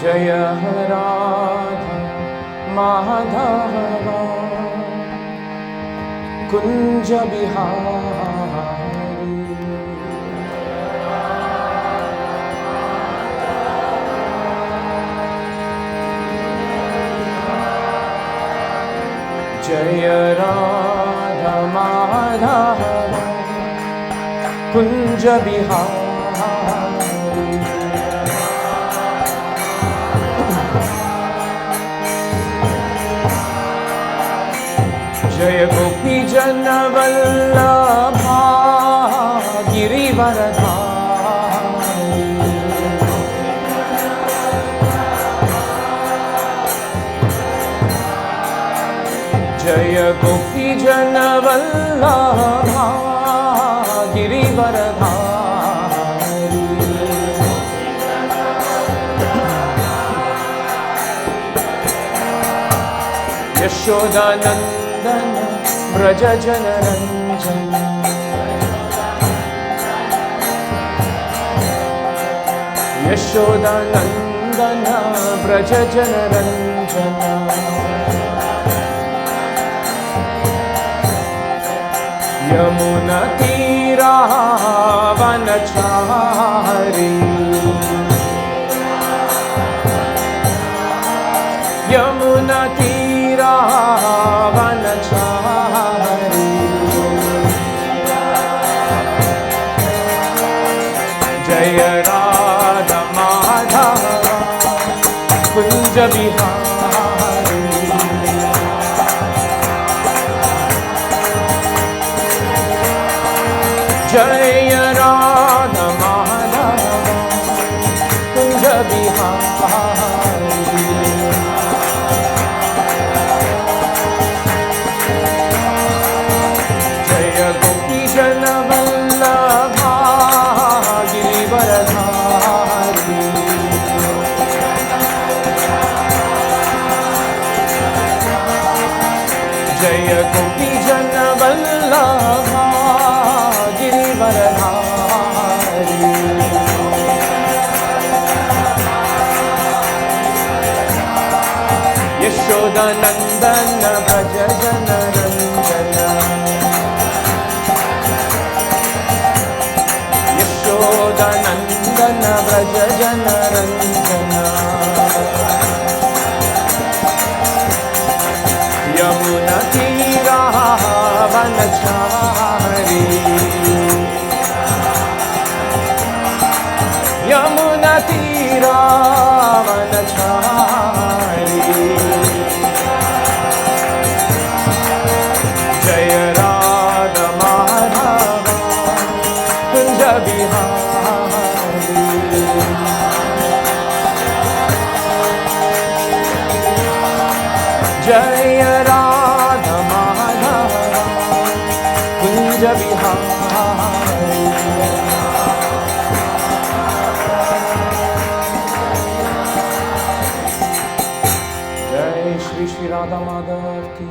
Jaya Radha Madhava Kunja Bihari Jaya Radha Madhava Kunja Bihari Jaya Gopi Jana Vallabha Girivaradhari Jaya Gopi Jana Vallabha Girivaradhari Yashodananda Braja Jana Ranjana Yashoda Nandana Braja Jana Ranjana Yamuna Tira Vanachari Yamuna Tira Vanachari Jaya Radha Madhava Kunja Bihari Jaya Radha Madhava Kunja Bihari Gopi Jana Vallabha Girivaradhari Jaya Gopi Jana Vallabha Girivaradhari Yashoda Nandana Braja Jana Ranjana Nandana Braja Jana Ranjana Yamuna Tira Vanachari Yamuna Tira Vanachari Jaya Radha Madhava Kunja Bihari Jaya Radha Madhava Kunja Bihari Jai Shri Shri Radha Madhav ki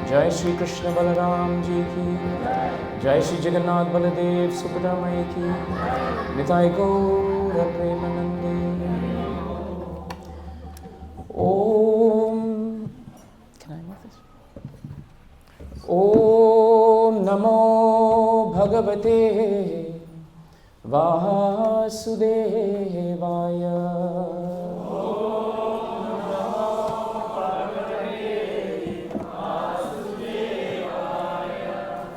Jai Shri Krishna Balaram Ji ki Jai Shri Jagannath Baladev Subhadra Mai ki Nitai Gaura Premanande Om Can I move this? Om Namo Bhagavate Vasudevaya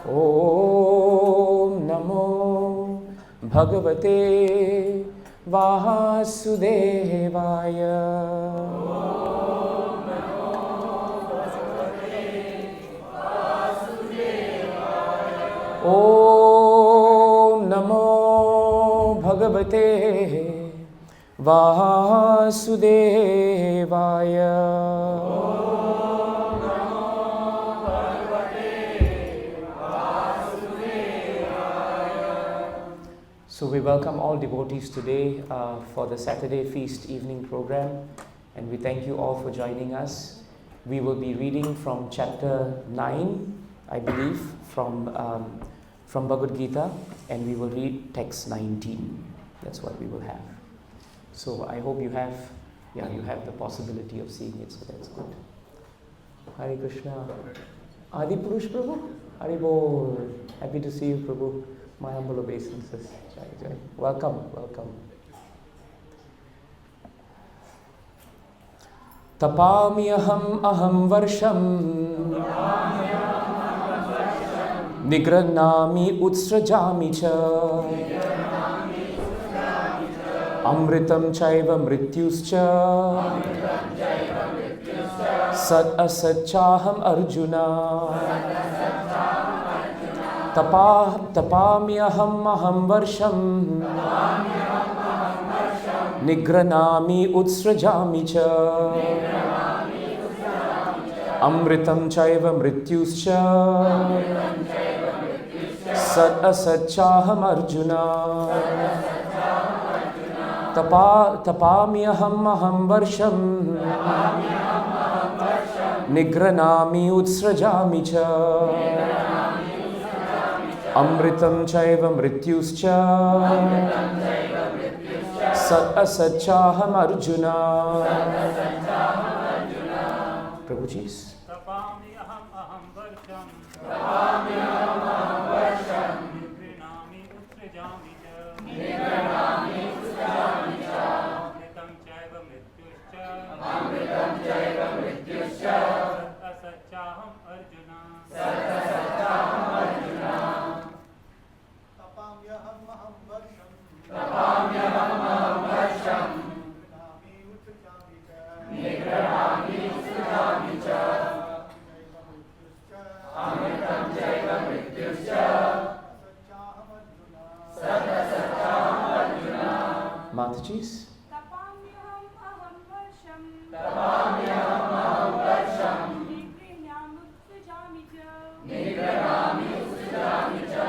Om Namo Bhagavate Vasudevaya Om Namo Bhagavate Vasudevaya So we welcome all devotees today for the Saturday Feast evening program, and we thank you all for joining us. We will be reading from chapter 9, I believe, from Bhagavad Gita, and we will read text 19. That's what we will have. So I hope you have the possibility of seeing it, so that's good. Hare Krishna. Adi Purush Prabhu? Haribol. Happy to see you, Prabhu. My humble obeisances. Jai Jai. Welcome, welcome. Tapamyaham aham varsham Nigranami utsrajami cha Amritam chaiva mrityuscha Sat asachaham arjuna Tapamyaham aham varsham Nigranami utsrajami cha Amritam chaiva mrityuscha Sat asachaham arjuna Tapamyaham aham varsham Nigranami utsrajami cha Amritam chaiva mrityuscha Sat asachaham arjuna. Prabhuji's. Tapamyaham aham varsham Nigranami utsrajami cha Amritam chaiva mrityuscha Asachaham arjuna Tapamyaham aham varsham Nigranami utsrajami cha Amritam chaiva mrityuscha Asachaham arjuna Mataji's. Tapamyaham aham varsham Nigranami utsrajami cha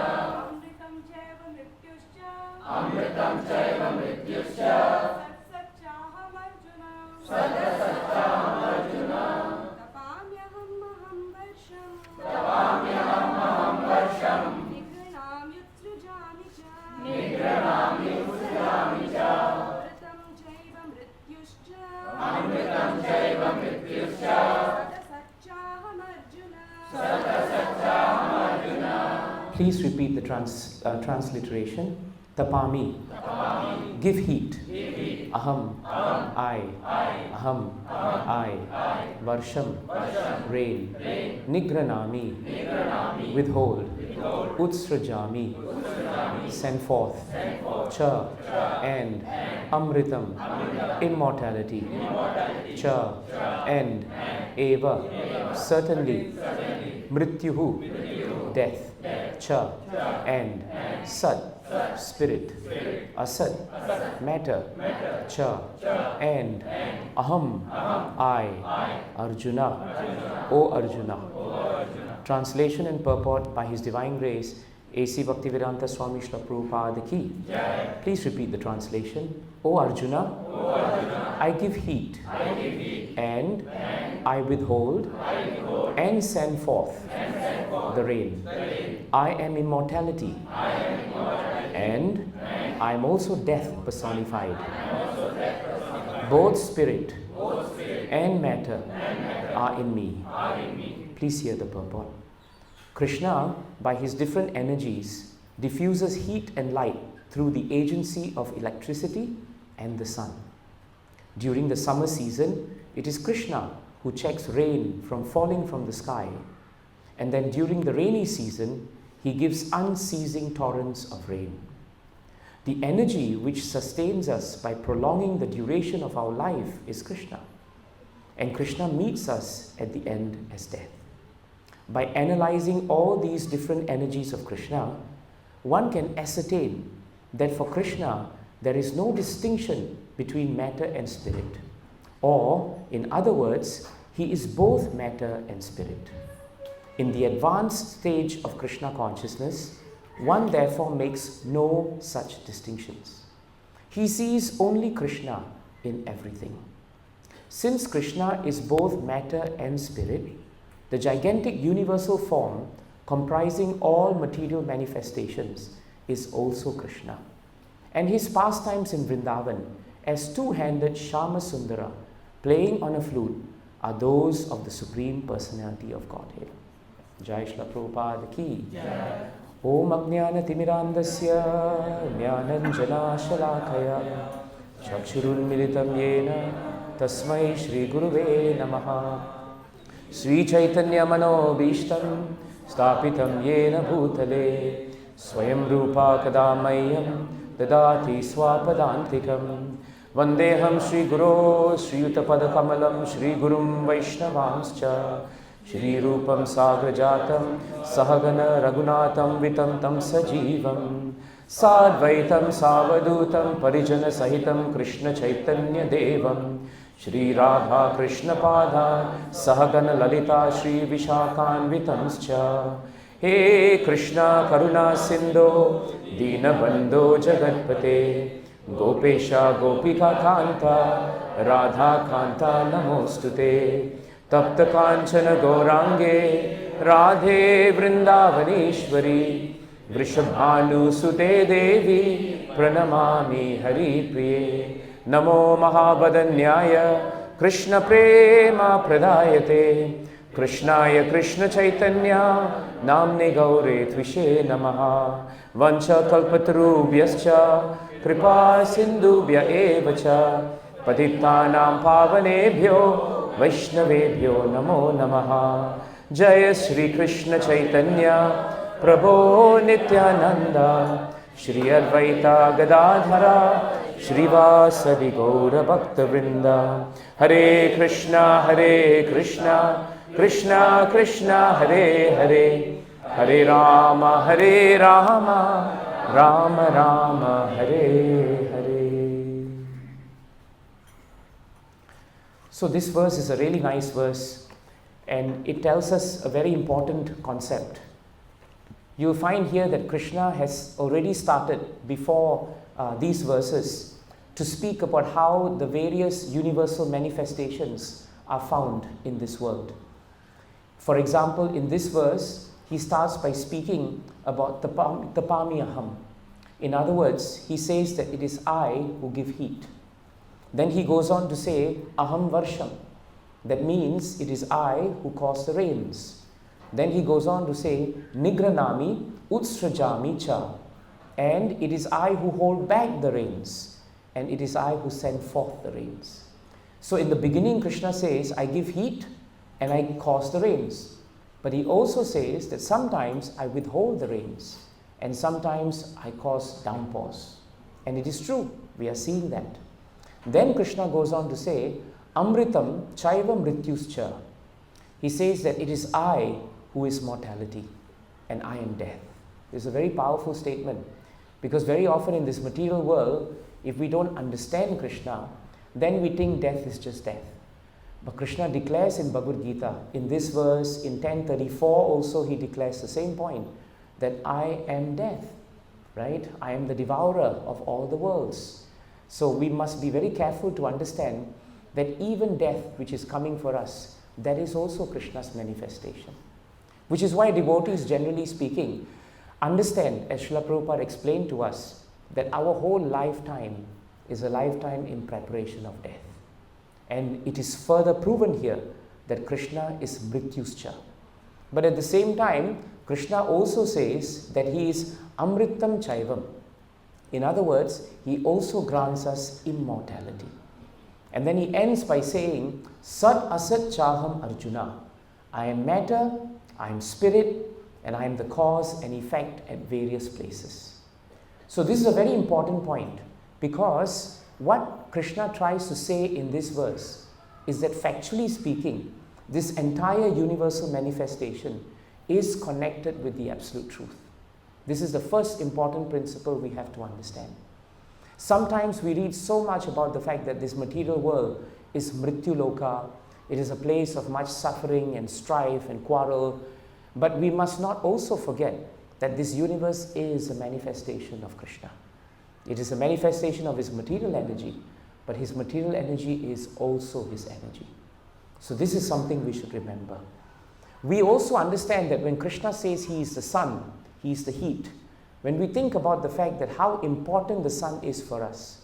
Amritam chaiva mrityuscha Asachaham arjuna Tapamyaham aham varsham Nigranami utsrajami cha Amritam chaiva mrityuscha Asachaham arjuna. Please repeat the transliteration. Tapami. Give heat. Aham. I. Aham. I. Varsham. Rain. Nigranami. Withhold. Utsrajami. Send forth. Cha. And. Amritam. Immortality. Cha. And. Eva. Certainly. Mrityuhu. Death. Cha. And. Sat. Spirit. Asat. Matter. Cha. And. Aham. I. Arjuna. O Arjuna. Translation and purport by His Divine Grace A.C. Bhaktivedanta Swami Srila Prabhupada Ki. Please repeat the translation. O Arjuna, I give heat, and I withhold and send forth the rain. I am immortality, and I am also death personified. Both spirit and matter are in me. Please hear the purport. Krishna, by his different energies, diffuses heat and light through the agency of electricity and the sun. During the summer season, it is Krishna who checks rain from falling from the sky. And then during the rainy season, he gives unceasing torrents of rain. The energy which sustains us by prolonging the duration of our life is Krishna. And Krishna meets us at the end as death. By analyzing all these different energies of Krishna, one can ascertain that for Krishna, there is no distinction between matter and spirit. Or, in other words, he is both matter and spirit. In the advanced stage of Krishna consciousness, one therefore makes no such distinctions. He sees only Krishna in everything. Since Krishna is both matter and spirit, the gigantic universal form comprising all material manifestations is also Krishna. And his pastimes in Vrindavan as two-handed Shyamasundara playing on a flute are those of the Supreme Personality of Godhead. Jai Shri Prabhupada ki. Om Ajnana Timirandasya Jnananjana Shalakaya Chakshurunmilitam Yena Tasmai Shri Guruve Namaha. Sri Chaitanya Manobishtam Stapitam Yena Bhutale Swayam Rupa Kadamayam Dadati Swapadantikam Vandeham Shri Guru Sri Yuttapada Kamalam Shri Gurum Vaishnavanscha Shri Rupam Sagrajatam Sahagana Raghunatam Vitam Tam Sajivam Sadvaitam Savadutam Parijana Sahitam Krishna Chaitanya Devam Shri Radha Krishna Pada Sahagana Lalita Shri Vishakhanvitanscha. He Krishna Karuna Sindho Dina Bandho Jagatpate Gopesha Gopika Kanta Radha Kanta Namostute Tapta Kanchana Gaurange Radhe Vrindavaneshwari Vrishabhanu Sute Devi Pranamami Hari Priye Namo Mahabadanyaya Krishna Prema Pradayate Krishnaya Krishna Chaitanya Namne Gaure Tvishe Namaha Vancha Kalpatarubhyascha Kripa Sindhubhya Evacha Patittanam Pavanebhyo Vaishnavebhyo Namo Namaha. Jaya Shri Krishna Chaitanya Prabho Nityananda Shri Advaita Gadadhara Shrivasadi Gaura Bhakta Vrinda. Hare Krishna Krishna Krishna Hare Hare Hare Rama Rama Rama Hare Hare. So this verse is a really nice verse, and it tells us a very important concept. You'll find here that Krishna has already started before these verses to speak about how the various universal manifestations are found in this world. For example, in this verse, he starts by speaking about tapami aham. In other words, he says that it is I who give heat. Then he goes on to say aham varsham. That means it is I who cause the rains. Then he goes on to say nigranami utsrajami cha. And it is I who hold back the rains. And it is I who send forth the rains. So in the beginning, Krishna says, I give heat and I cause the rains. But he also says that sometimes I withhold the rains and sometimes I cause downpours. And it is true, we are seeing that. Then Krishna goes on to say, Amritam chaiva mrityuscha. He says that it is I who is mortality and I am death. This is a very powerful statement, because very often in this material world, if we don't understand Krishna, then we think death is just death. But Krishna declares in Bhagavad Gita, in this verse, in 10:34 also, he declares the same point, that I am death, right? I am the devourer of all the worlds. So we must be very careful to understand that even death, which is coming for us, that is also Krishna's manifestation. Which is why devotees, generally speaking, understand, as Srila Prabhupada explained to us, that our whole lifetime is a lifetime in preparation of death. And it is further proven here that Krishna is Mrityuscha. But at the same time, Krishna also says that he is Amritam Chaivam. In other words, he also grants us immortality. And then he ends by saying, Sat Asat Chaham Arjuna. I am matter, I am spirit, and I am the cause and effect at various places. So this is a very important point, because what Krishna tries to say in this verse is that factually speaking, this entire universal manifestation is connected with the absolute truth. This is the first important principle we have to understand. Sometimes we read so much about the fact that this material world is mrityuloka, it is a place of much suffering and strife and quarrel, but we must not also forget that this universe is a manifestation of Krishna. It is a manifestation of his material energy, but his material energy is also his energy. So this is something we should remember. We also understand that when Krishna says he is the sun, he is the heat, when we think about the fact that how important the sun is for us,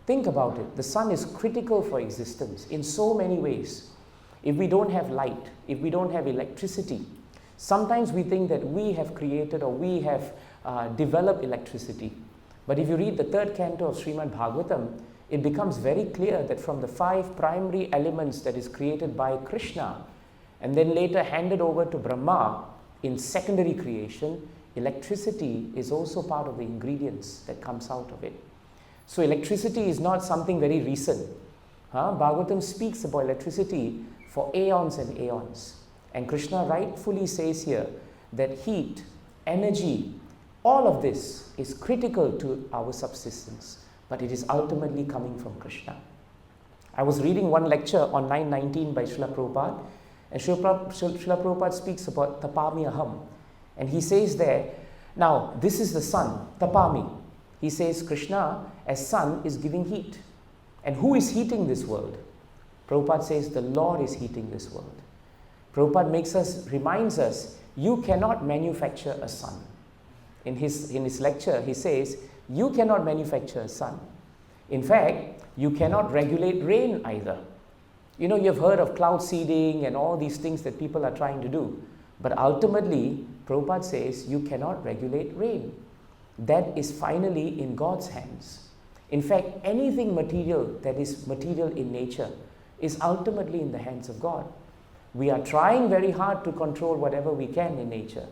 Think about it. The sun is critical for existence in so many ways. If we don't have light, if we don't have electricity, sometimes we think that we have created or we have developed electricity. But if you read the third canto of Srimad Bhagavatam, it becomes very clear that from the 5 primary elements that is created by Krishna and then later handed over to Brahma in secondary creation, electricity is also part of the ingredients that comes out of it. So electricity is not something very recent. Bhagavatam speaks about electricity for aeons and aeons. And Krishna rightfully says here that heat, energy, all of this is critical to our subsistence, but it is ultimately coming from Krishna. I was reading one lecture on 919 by Srila Prabhupada, and Srila Prabhupada speaks about tapami aham. And he says there, now this is the sun, tapami. He says Krishna as sun is giving heat. And who is heating this world? Prabhupada says the Lord is heating this world. Prabhupada reminds us, you cannot manufacture a sun. In his lecture, he says, you cannot manufacture a sun. In fact, you cannot regulate rain either. You know, you've heard of cloud seeding and all these things that people are trying to do. But ultimately, Prabhupada says, you cannot regulate rain. That is finally in God's hands. In fact, anything material that is material in nature is ultimately in the hands of God. We are trying very hard to control whatever we can in nature,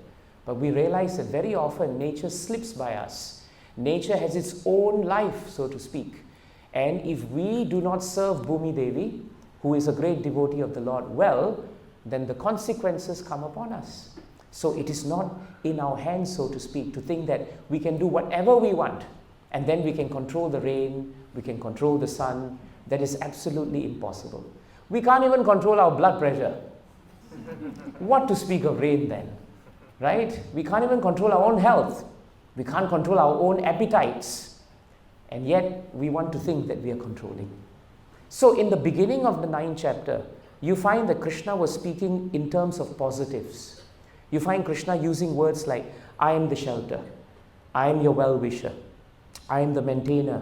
but we realize that very often nature slips by us. Nature has its own life, so to speak. And if we do not serve Bhumi Devi, who is a great devotee of the Lord, well, then the consequences come upon us. So it is not in our hands, so to speak, to think that we can do whatever we want and then we can control the rain, we can control the sun. That is absolutely impossible. We can't even control our blood pressure. What to speak of rain then, right? We can't even control our own health. We can't control our own appetites. And yet we want to think that we are controlling. So in the beginning of the 9th chapter, you find that Krishna was speaking in terms of positives. You find Krishna using words like, I am the shelter, I am your well-wisher, I am the maintainer,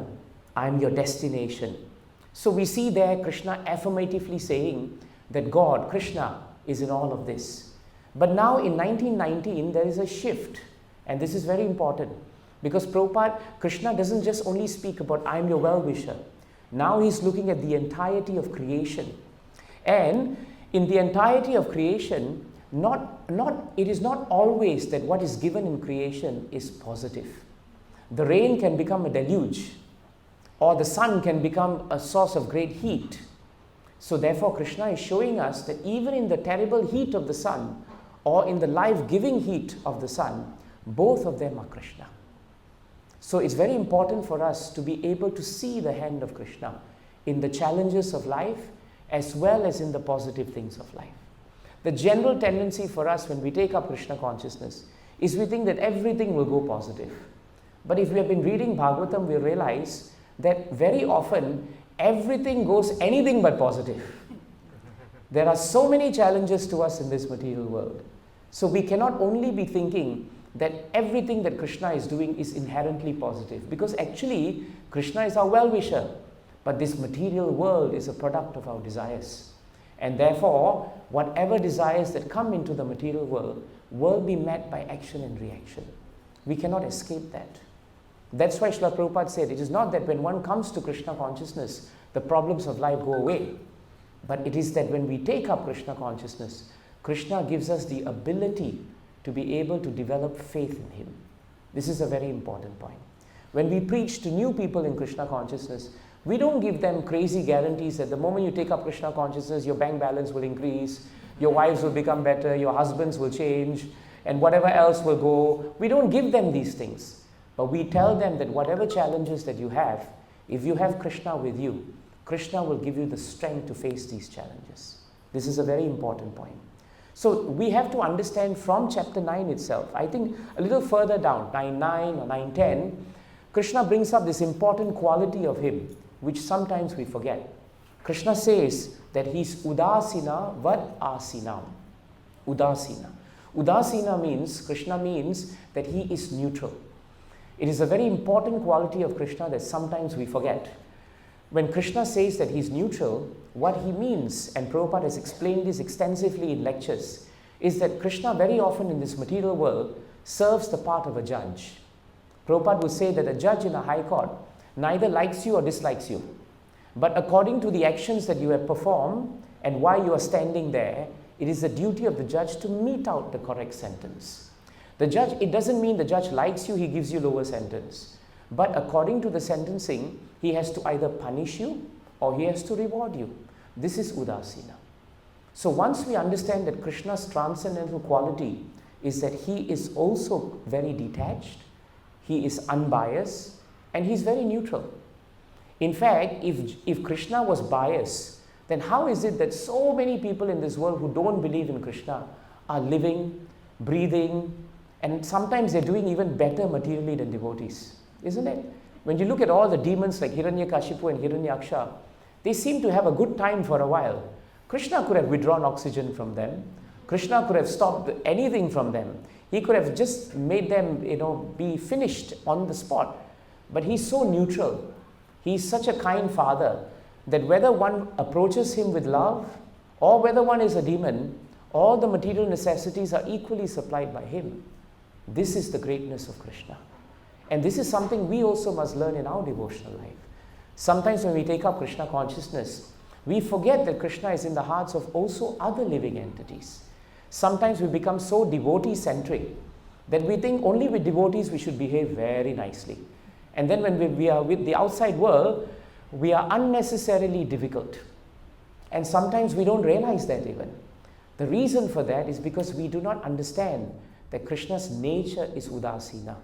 I am your destination. So we see there Krishna affirmatively saying that God, Krishna, is in all of this. But now in 1919, there is a shift. And this is very important. Because Prabhupada, Krishna doesn't just only speak about, I am your well-wisher. Now he's looking at the entirety of creation. And in the entirety of creation, it is not always that what is given in creation is positive. The rain can become a deluge, or the sun can become a source of great heat. So therefore, Krishna is showing us that even in the terrible heat of the sun, or in the life-giving heat of the sun, both of them are Krishna. So it's very important for us to be able to see the hand of Krishna in the challenges of life as well as in the positive things of life. The general tendency for us when we take up Krishna consciousness is we think that everything will go positive. But if we have been reading Bhagavatam, we realize that very often everything goes anything but positive. There are so many challenges to us in this material world. So we cannot only be thinking that everything that Krishna is doing is inherently positive, because actually Krishna is our well-wisher, but this material world is a product of our desires. And therefore, whatever desires that come into the material world will be met by action and reaction. We cannot escape that. That's why Srila Prabhupada said, it is not that when one comes to Krishna consciousness, the problems of life go away. But it is that when we take up Krishna consciousness, Krishna gives us the ability to be able to develop faith in Him. This is a very important point. When we preach to new people in Krishna consciousness, we don't give them crazy guarantees that the moment you take up Krishna consciousness, your bank balance will increase, your wives will become better, your husbands will change, and whatever else will go. We don't give them these things. But we tell them that whatever challenges that you have, if you have Krishna with you, Krishna will give you the strength to face these challenges. This is a very important point. So we have to understand from chapter 9 itself, I think a little further down, 9.9 or 9.10, Krishna brings up this important quality of Him, which sometimes we forget. Krishna says that He's udasina vad asinam. Udasina. Udasina means, Krishna means that He is neutral. It is a very important quality of Krishna that sometimes we forget. When Krishna says that he's neutral, what he means, and Prabhupada has explained this extensively in lectures, is that Krishna very often in this material world serves the part of a judge. Prabhupada would say that a judge in a high court neither likes you or dislikes you, but according to the actions that you have performed and why you are standing there, it is the duty of the judge to mete out the correct sentence. The judge, it doesn't mean the judge likes you, he gives you lower sentence. But according to the sentencing, he has to either punish you or he has to reward you. This is Udasina. So once we understand that Krishna's transcendental quality is that he is also very detached, he is unbiased, and he's very neutral. In fact, if Krishna was biased, then how is it that so many people in this world who don't believe in Krishna are living, breathing, and sometimes they're doing even better materially than devotees, isn't it? When you look at all the demons like Hiranyakashipu and Hiranyaksha, they seem to have a good time for a while. Krishna could have withdrawn oxygen from them. Krishna could have stopped anything from them. He could have just made them, be finished on the spot. But he's so neutral. He's such a kind father that whether one approaches him with love or whether one is a demon, all the material necessities are equally supplied by him. This is the greatness of Krishna. And this is something we also must learn in our devotional life. Sometimes when we take up Krishna consciousness, we forget that Krishna is in the hearts of also other living entities. Sometimes we become so devotee-centric that we think only with devotees we should behave very nicely. And then when we are with the outside world, we are unnecessarily difficult. And sometimes we don't realize that even. The reason for that is because we do not understand that Krishna's nature is Udasina.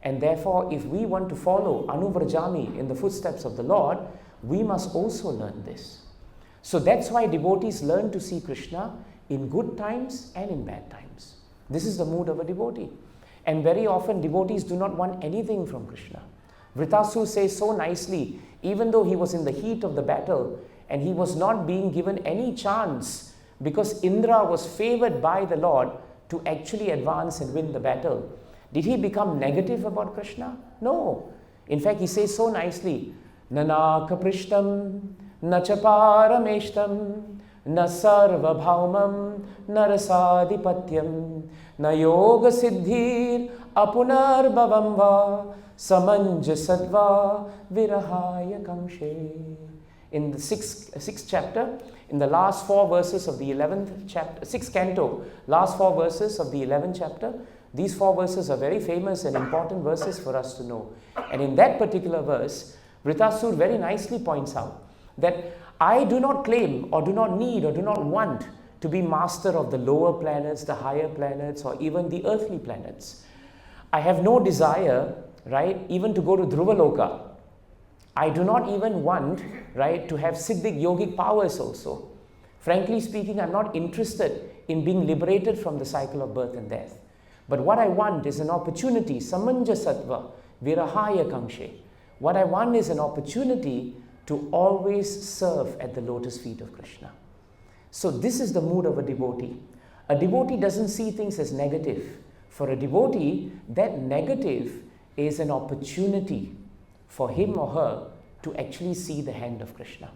And therefore, if we want to follow Anuvrajami in the footsteps of the Lord, we must also learn this. So that's why devotees learn to see Krishna in good times and in bad times. This is the mood of a devotee. And very often devotees do not want anything from Krishna. Vritasur says so nicely, even though he was in the heat of the battle and he was not being given any chance because Indra was favored by the Lord to actually advance and win the battle, did he become negative about Krishna? No. In fact, he says so nicely, Nana kaprishtam, na chaparameshtam, na sarva bhaumam, na rasadipatyam, na yoga siddhir apunar bhavam va, samanjasadva virahaya kangshe. In the sixth chapter, in the last 4 verses of the 11th chapter, 6th canto, last 4 verses of the 11th chapter, these 4 verses are very famous and important verses for us to know. And in that particular verse, Vritasur very nicely points out that I do not claim or do not need or do not want to be master of the lower planets, the higher planets, or even the earthly planets. I have no desire, right, even to go to Dhruvaloka. I do not even want, right, to have Siddhic yogic powers also. Frankly speaking, I'm not interested in being liberated from the cycle of birth and death. But what I want is an opportunity, samanjasattva, virahaya kangshe. What I want is an opportunity to always serve at the lotus feet of Krishna. So this is the mood of a devotee. A devotee doesn't see things as negative. For a devotee, that negative is an opportunity for him or her to actually see the hand of Krishna.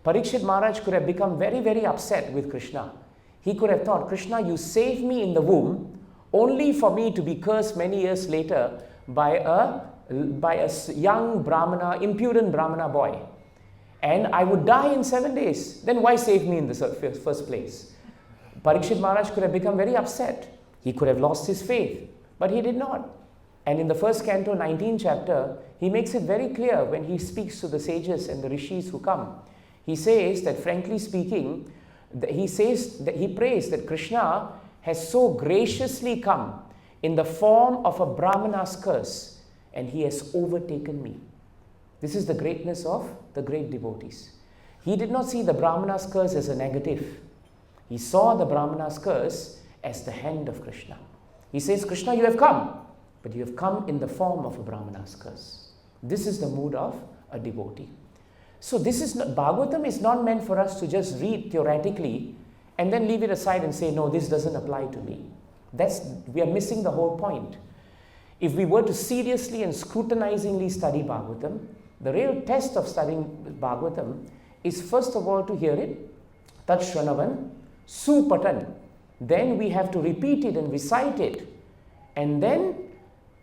Parikshit Maharaj could have become very, very upset with Krishna. He could have thought, Krishna, you saved me in the womb only for me to be cursed many years later by a young Brahmana, impudent Brahmana boy. And I would die in 7 days. Then why save me in the first place? Parikshit Maharaj could have become very upset. He could have lost his faith, but he did not. And in the first canto, 19th chapter, he makes it very clear when he speaks to the sages and the rishis who come. He says that, frankly speaking, he prays that Krishna has so graciously come in the form of a Brahmana's curse, and he has overtaken me. This is the greatness of the great devotees. He did not see the Brahmana's curse as a negative. He saw the Brahmana's curse as the hand of Krishna. He says, Krishna, you have come, but you have come in the form of a Brahmana's curse. This is the mood of a devotee. So Bhagavatam is not meant for us to just read theoretically and then leave it aside and say, no, this doesn't apply to me. We are missing the whole point. If we were to seriously and scrutinizingly study Bhagavatam, The real test of studying Bhagavatam is first of all to hear it, Tat Shranavan, Supatan. Then we have to repeat it and recite it. And then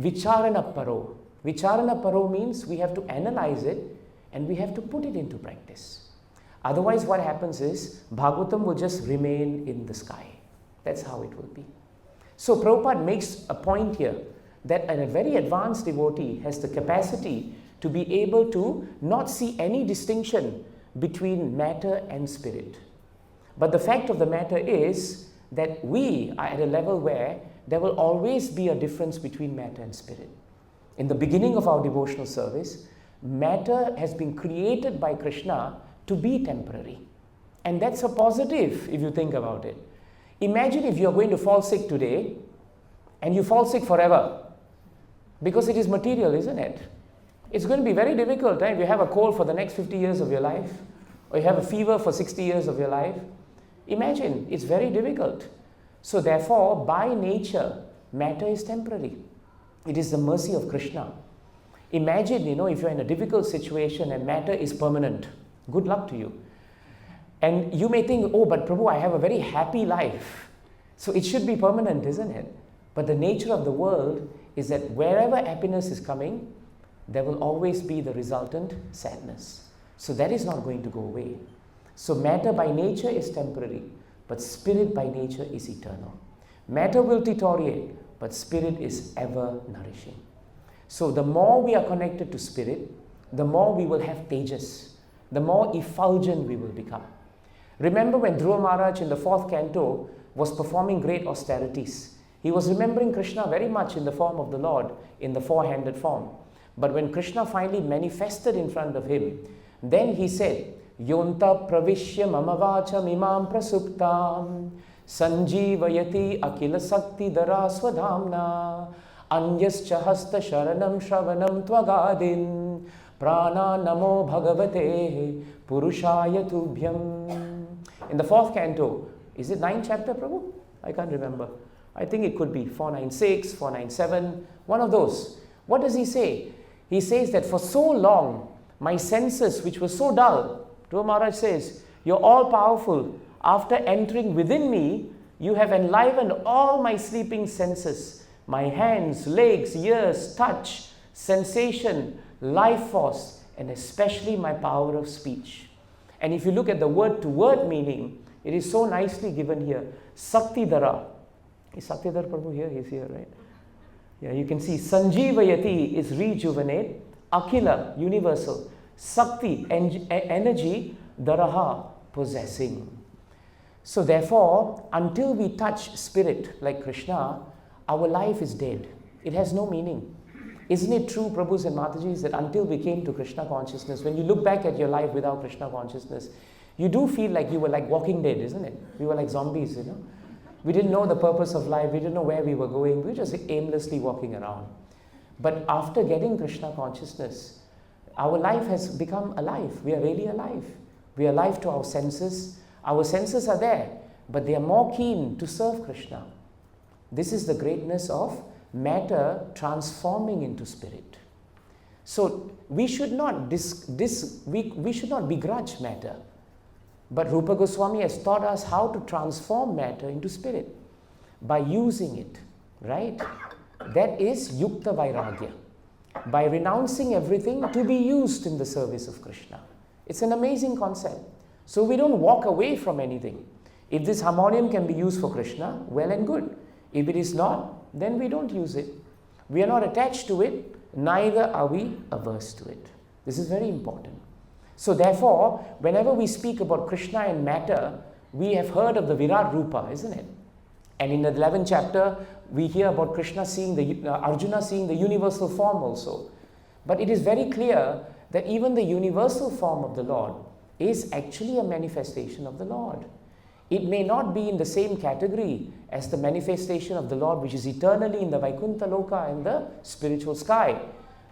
Vicharana Paro. Vicharana Paro means we have to analyze it and we have to put it into practice. Otherwise what happens is Bhagavatam will just remain in the sky. That's how it will be. So Prabhupada makes a point here that a very advanced devotee has the capacity to be able to not see any distinction between matter and spirit. But the fact of the matter is that we are at a level where there will always be a difference between matter and spirit. In the beginning of our devotional service, matter has been created by Krishna to be temporary. And that's a positive if you think about it. Imagine if you're going to fall sick today and you fall sick forever. Because it is material, isn't it? It's going to be very difficult, right? If you have a cold for the next 50 years of your life, or you have a fever for 60 years of your life, imagine, it's very difficult. So therefore, by nature, matter is temporary. It is the mercy of Krishna. Imagine, if you're in a difficult situation and matter is permanent. Good luck to you. And you may think, oh, but Prabhu, I have a very happy life. So it should be permanent, isn't it? But the nature of the world is that wherever happiness is coming, there will always be the resultant sadness. So that is not going to go away. So matter by nature is temporary, but spirit by nature is eternal. Matter will deteriorate, but spirit is ever nourishing. So the more we are connected to spirit, the more we will have tejas, the more effulgent we will become. Remember when Dhruva Maharaj in the 4th canto was performing great austerities. He was remembering Krishna very much in the form of the Lord, in the four-handed form. But when Krishna finally manifested in front of him, then he said, Yonta pravishya mama vacham imam prasuptam sanjivayati akila sakti dara swadhamna anyascha hasta sharanam shravanam tvagadin prana namo bhagavate purushaya tubhyam. In the 4th canto, is it 9th chapter, Prabhu? I can't remember. I think it could be 496, 497, one of those. What does he say? He says that for so long, my senses, which were so dull, Dhruva Maharaj says, you're all powerful. After entering within me, you have enlivened all my sleeping senses, my hands, legs, ears, touch, sensation, life force, and especially my power of speech. And if you look at the word-to-word meaning, it is so nicely given here. Saktidara. Is Saktidara Prabhu here? He's here, right? Yeah, you can see Sanjivayati is rejuvenate, Akila, universal, Sakti, energy, Daraha, possessing. So therefore, until we touch spirit like Krishna, our life is dead. It has no meaning. Isn't it true, Prabhus and Matajis, that until we came to Krishna consciousness, when you look back at your life without Krishna consciousness, you do feel like you were like walking dead, isn't it? We were like zombies, We didn't know the purpose of life. We didn't know where we were going. We were just aimlessly walking around. But after getting Krishna consciousness, our life has become alive. We are really alive. We are alive to our senses. Our senses are there, but they are more keen to serve Krishna. This is the greatness of matter transforming into spirit. So we should not we should not begrudge matter. But Rupa Goswami has taught us how to transform matter into spirit by using it, right? That is Yukta Vairagya. By renouncing everything to be used in the service of Krishna. It's an amazing concept. So we don't walk away from anything. If this harmonium can be used for Krishna, well and good. If it is not, then we don't use it. We are not attached to it, neither are we averse to it. This is very important. So therefore, whenever we speak about Krishna and matter, we have heard of the Virat Rupa, isn't it? And in the 11th chapter, we hear about Krishna seeing Arjuna seeing the universal form also. But it is very clear that even the universal form of the Lord is actually a manifestation of the Lord. It may not be in the same category as the manifestation of the Lord which is eternally in the Vaikuntha Loka and the spiritual sky.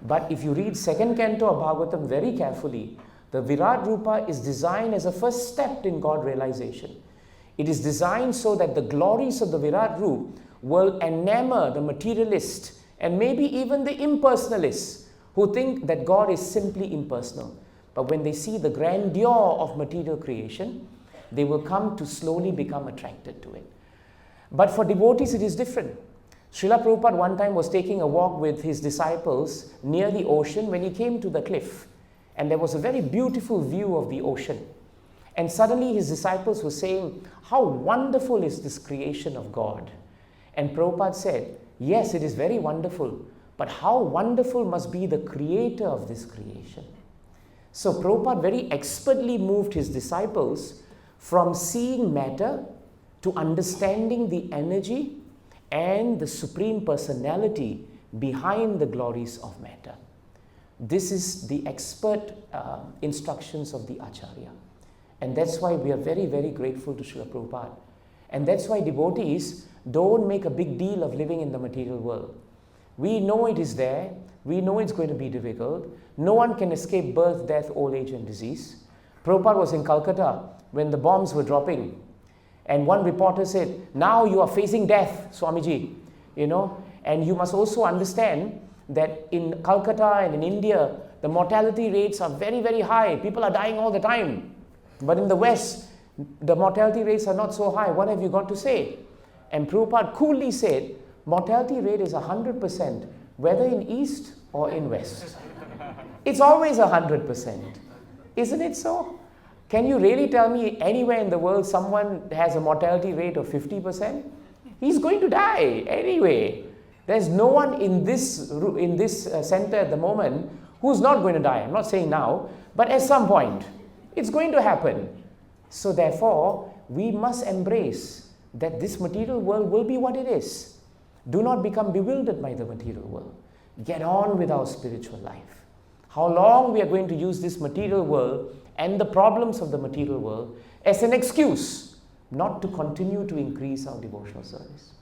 But if you read 2nd canto of Bhagavatam very carefully, the Virat Rupa is designed as a first step in God realization. It is designed so that the glories of the Virat Rupa will enamor the materialist and maybe even the impersonalist who think that God is simply impersonal. But when they see the grandeur of material creation, they will come to slowly become attracted to it. But for devotees, it is different. Srila Prabhupada one time was taking a walk with his disciples near the ocean when he came to the cliff. And there was a very beautiful view of the ocean. And suddenly his disciples were saying, how wonderful is this creation of God? And Prabhupada said, yes, it is very wonderful, but how wonderful must be the creator of this creation? So Prabhupada very expertly moved his disciples from seeing matter to understanding the energy and the supreme personality behind the glories of matter. This is the expert instructions of the Acharya. And that's why we are very, very grateful to Srila Prabhupada. And that's why devotees don't make a big deal of living in the material world. We know it is there. We know it's going to be difficult. No one can escape birth, death, old age and disease. Prabhupada was in Calcutta when the bombs were dropping. And one reporter said, now you are facing death, Swamiji. And you must also understand that in Calcutta and in India, the mortality rates are very, very high. People are dying all the time. But in the West, the mortality rates are not so high. What have you got to say? And Prabhupada coolly said, mortality rate is 100%, whether in East or in West. It's always 100%. Isn't it so? Can you really tell me anywhere in the world someone has a mortality rate of 50%? He's going to die anyway. There's no one in this center at the moment who's not going to die. I'm not saying now, but at some point, it's going to happen. So therefore, we must embrace that this material world will be what it is. Do not become bewildered by the material world. Get on with our spiritual life. How long we are going to use this material world and the problems of the material world as an excuse not to continue to increase our devotional service.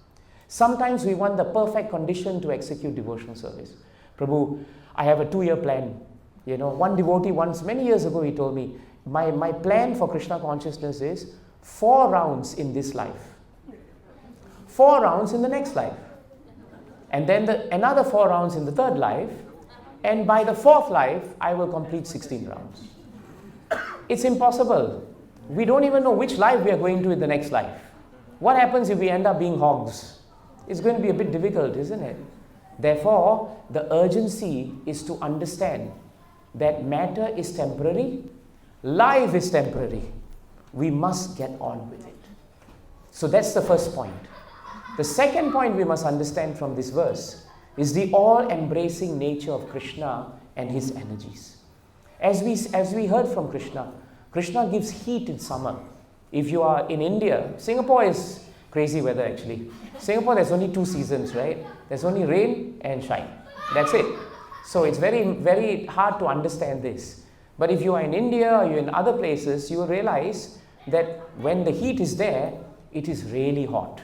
Sometimes we want the perfect condition to execute devotional service. Prabhu, I have a 2-year plan. One devotee once, many years ago, he told me, my plan for Krishna consciousness is 4 rounds in this life, 4 rounds in the next life, and then another 4 rounds in the 3rd life, and by the 4th life, I will complete 16 rounds. It's impossible. We don't even know which life we are going to in the next life. What happens if we end up being hogs? It's going to be a bit difficult, isn't it? Therefore, the urgency is to understand that matter is temporary, life is temporary. We must get on with it. So that's the first point. The second point we must understand from this verse is the all-embracing nature of Krishna and his energies. As we heard from Krishna, Krishna gives heat in summer. If you are in India, Singapore is crazy weather actually. Singapore, there's only 2 seasons, right? There's only rain and shine. That's it. So it's very, very hard to understand this. But if you are in India or you're in other places, you will realize that when the heat is there, it is really hot.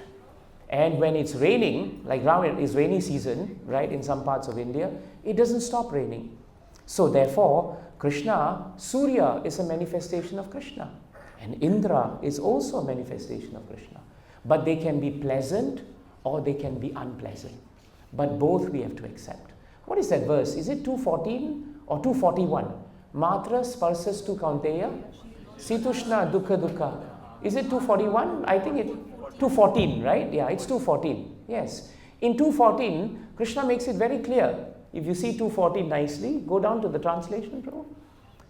And when it's raining, like now it is rainy season, right, in some parts of India, it doesn't stop raining. So therefore, Krishna, Surya is a manifestation of Krishna. And Indra is also a manifestation of Krishna. But they can be pleasant or they can be unpleasant. But both we have to accept. What is that verse? Is it 214 or 241? Matra sparsas tu kaunteya, situshna dukha dukha. Is it 241? I think it's 214, right? Yeah, it's 214. Yes. In 214, Krishna makes it very clear. If you see 214 nicely, go down to the translation, bro.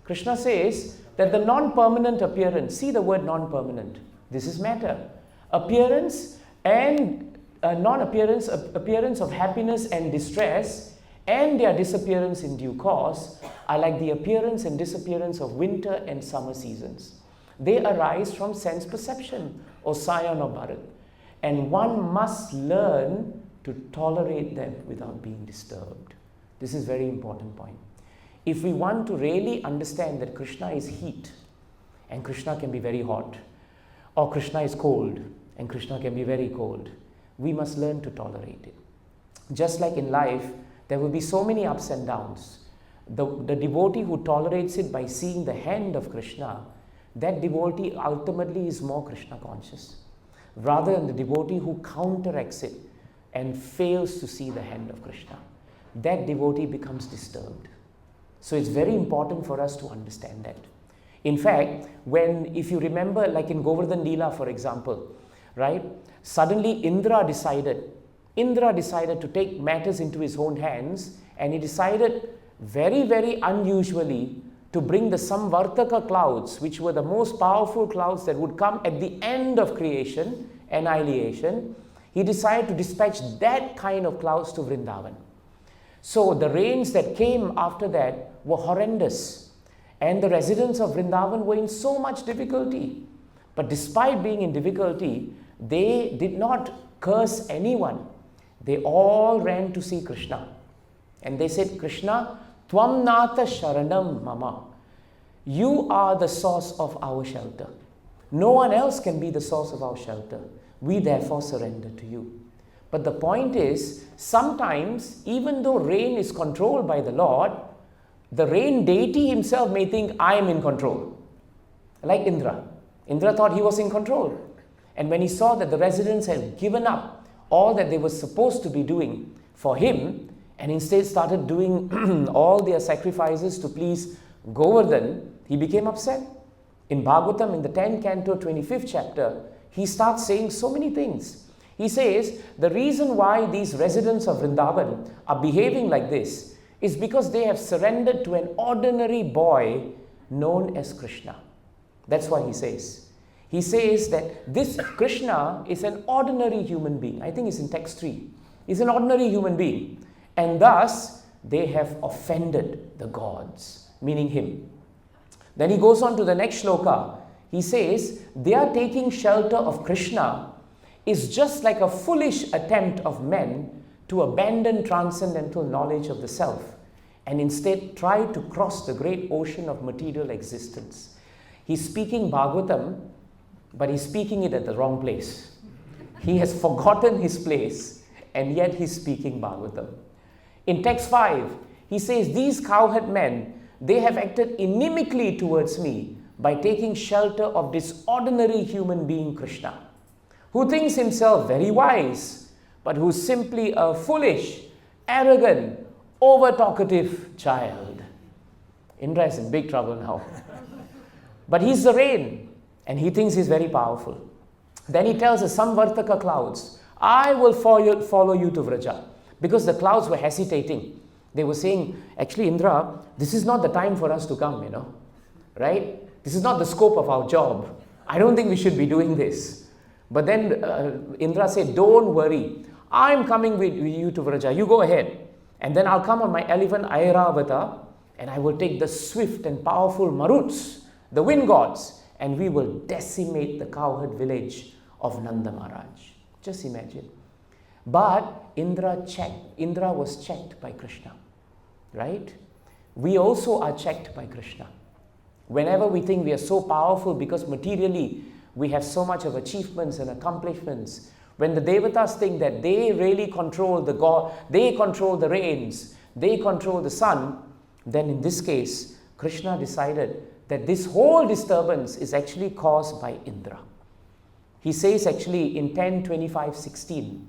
Krishna says that the non-permanent appearance, see the word non-permanent. This is matter. Appearance and non-appearance, appearance of happiness and distress and their disappearance in due course are like the appearance and disappearance of winter and summer seasons. They arise from sense perception, or Sayan or Bharat. And one must learn to tolerate them without being disturbed. This is a very important point. If we want to really understand that Krishna is heat, and Krishna can be very hot, or Krishna is cold, and Krishna can be very cold, we must learn to tolerate it. Just like in life, there will be so many ups and downs. The devotee who tolerates it by seeing the hand of Krishna, that devotee ultimately is more Krishna conscious, rather than the devotee who counteracts it and fails to see the hand of Krishna. that devotee becomes disturbed. So it's very important for us to understand that. In fact, if you remember, like in Govardhan Leela, for example, right? Suddenly Indra decided to take matters into his own hands, and he decided very, very unusually to bring the Samvartaka clouds, which were the most powerful clouds that would come at the end of creation, annihilation. He decided to dispatch that kind of clouds to Vrindavan. So the rains that came after that were horrendous, and the residents of Vrindavan were in so much difficulty. But despite being in difficulty, they did not curse anyone. They all ran to see Krishna. And they said, Krishna, Tvam Nata Sharanam Mama. You are the source of our shelter. No one else can be the source of our shelter. We therefore surrender to you. But the point is, sometimes, even though rain is controlled by the Lord, the rain deity himself may think, I am in control. Like Indra. Indra thought he was in control. And when he saw that the residents had given up all that they were supposed to be doing for him, and instead started doing all their sacrifices to please Govardhan, he became upset. In Bhagavatam, in the 10th canto, 25th chapter, he starts saying so many things. He says, the reason why these residents of Vrindavan are behaving like this is because they have surrendered to an ordinary boy known as Krishna. That's why he says. He says that this Krishna is an ordinary human being. I think it's in text 3. He's an ordinary human being. And thus, they have offended the gods, meaning him. Then he goes on to the next shloka. He says, their taking shelter of Krishna is just like a foolish attempt of men to abandon transcendental knowledge of the self and instead try to cross the great ocean of material existence. He's speaking Bhagavatam, but he's speaking it at the wrong place. He has forgotten his place, and yet he's speaking Bhagavatam. In text 5, he says, these cowherd men, they have acted inimically towards me by taking shelter of this ordinary human being Krishna, who thinks himself very wise, but who's simply a foolish, arrogant, over-talkative child. Indra is in big trouble now. But he's the rain, and he thinks he's very powerful. Then he tells the Samvartaka clouds, I will follow you to Vraja. Because the clouds were hesitating. They were saying, actually Indra, this is not the time for us to come, right? This is not the scope of our job. I don't think we should be doing this. But then Indra said, don't worry. I'm coming with you to Vraja. You go ahead. And then I'll come on my elephant Airavata, and I will take the swift and powerful Maruts, the wind gods, and we will decimate the cowherd village of Nanda Maharaj. Just imagine. But Indra was checked by Krishna, right? We also are checked by Krishna. Whenever we think we are so powerful because materially we have so much of achievements and accomplishments, when the Devatas think that they really control the God, they control the rains, they control the sun, then in this case, Krishna decided that this whole disturbance is actually caused by Indra. He says actually in 10:25:16,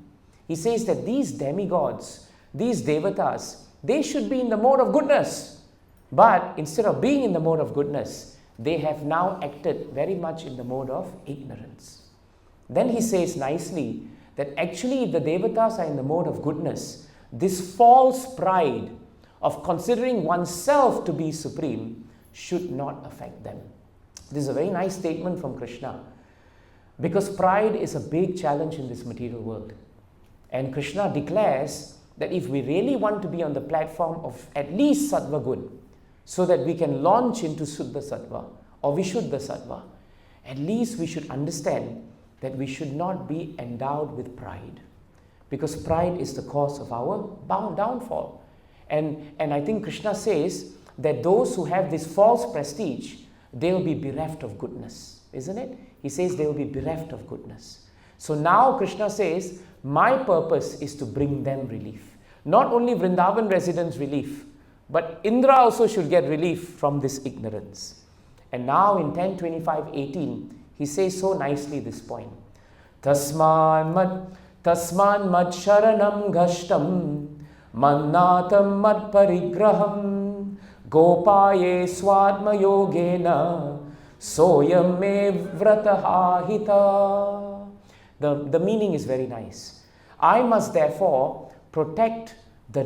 he says that these demigods, these devatas, they should be in the mode of goodness. But instead of being in the mode of goodness, they have now acted very much in the mode of ignorance. Then he says nicely that actually if the devatas are in the mode of goodness, this false pride of considering oneself to be supreme should not affect them. This is a very nice statement from Krishna, because pride is a big challenge in this material world. And Krishna declares that if we really want to be on the platform of at least Sattva Gun, so that we can launch into Suddha Sattva or Vishuddha Sattva, at least we should understand that we should not be endowed with pride, because pride is the cause of our downfall. And I think Krishna says that those who have this false prestige, they will be bereft of goodness, isn't it? He says they will be bereft of goodness. So now Krishna says, my purpose is to bring them relief. Not only Vrindavan residents relief, but Indra also should get relief from this ignorance. And now in 10:25:18, he says so nicely this point. Tasman mad sharanam gashtam mannatam mad parigraham gopaye swadma yogena soyam me vrataha hita. The meaning is very nice. I must therefore protect the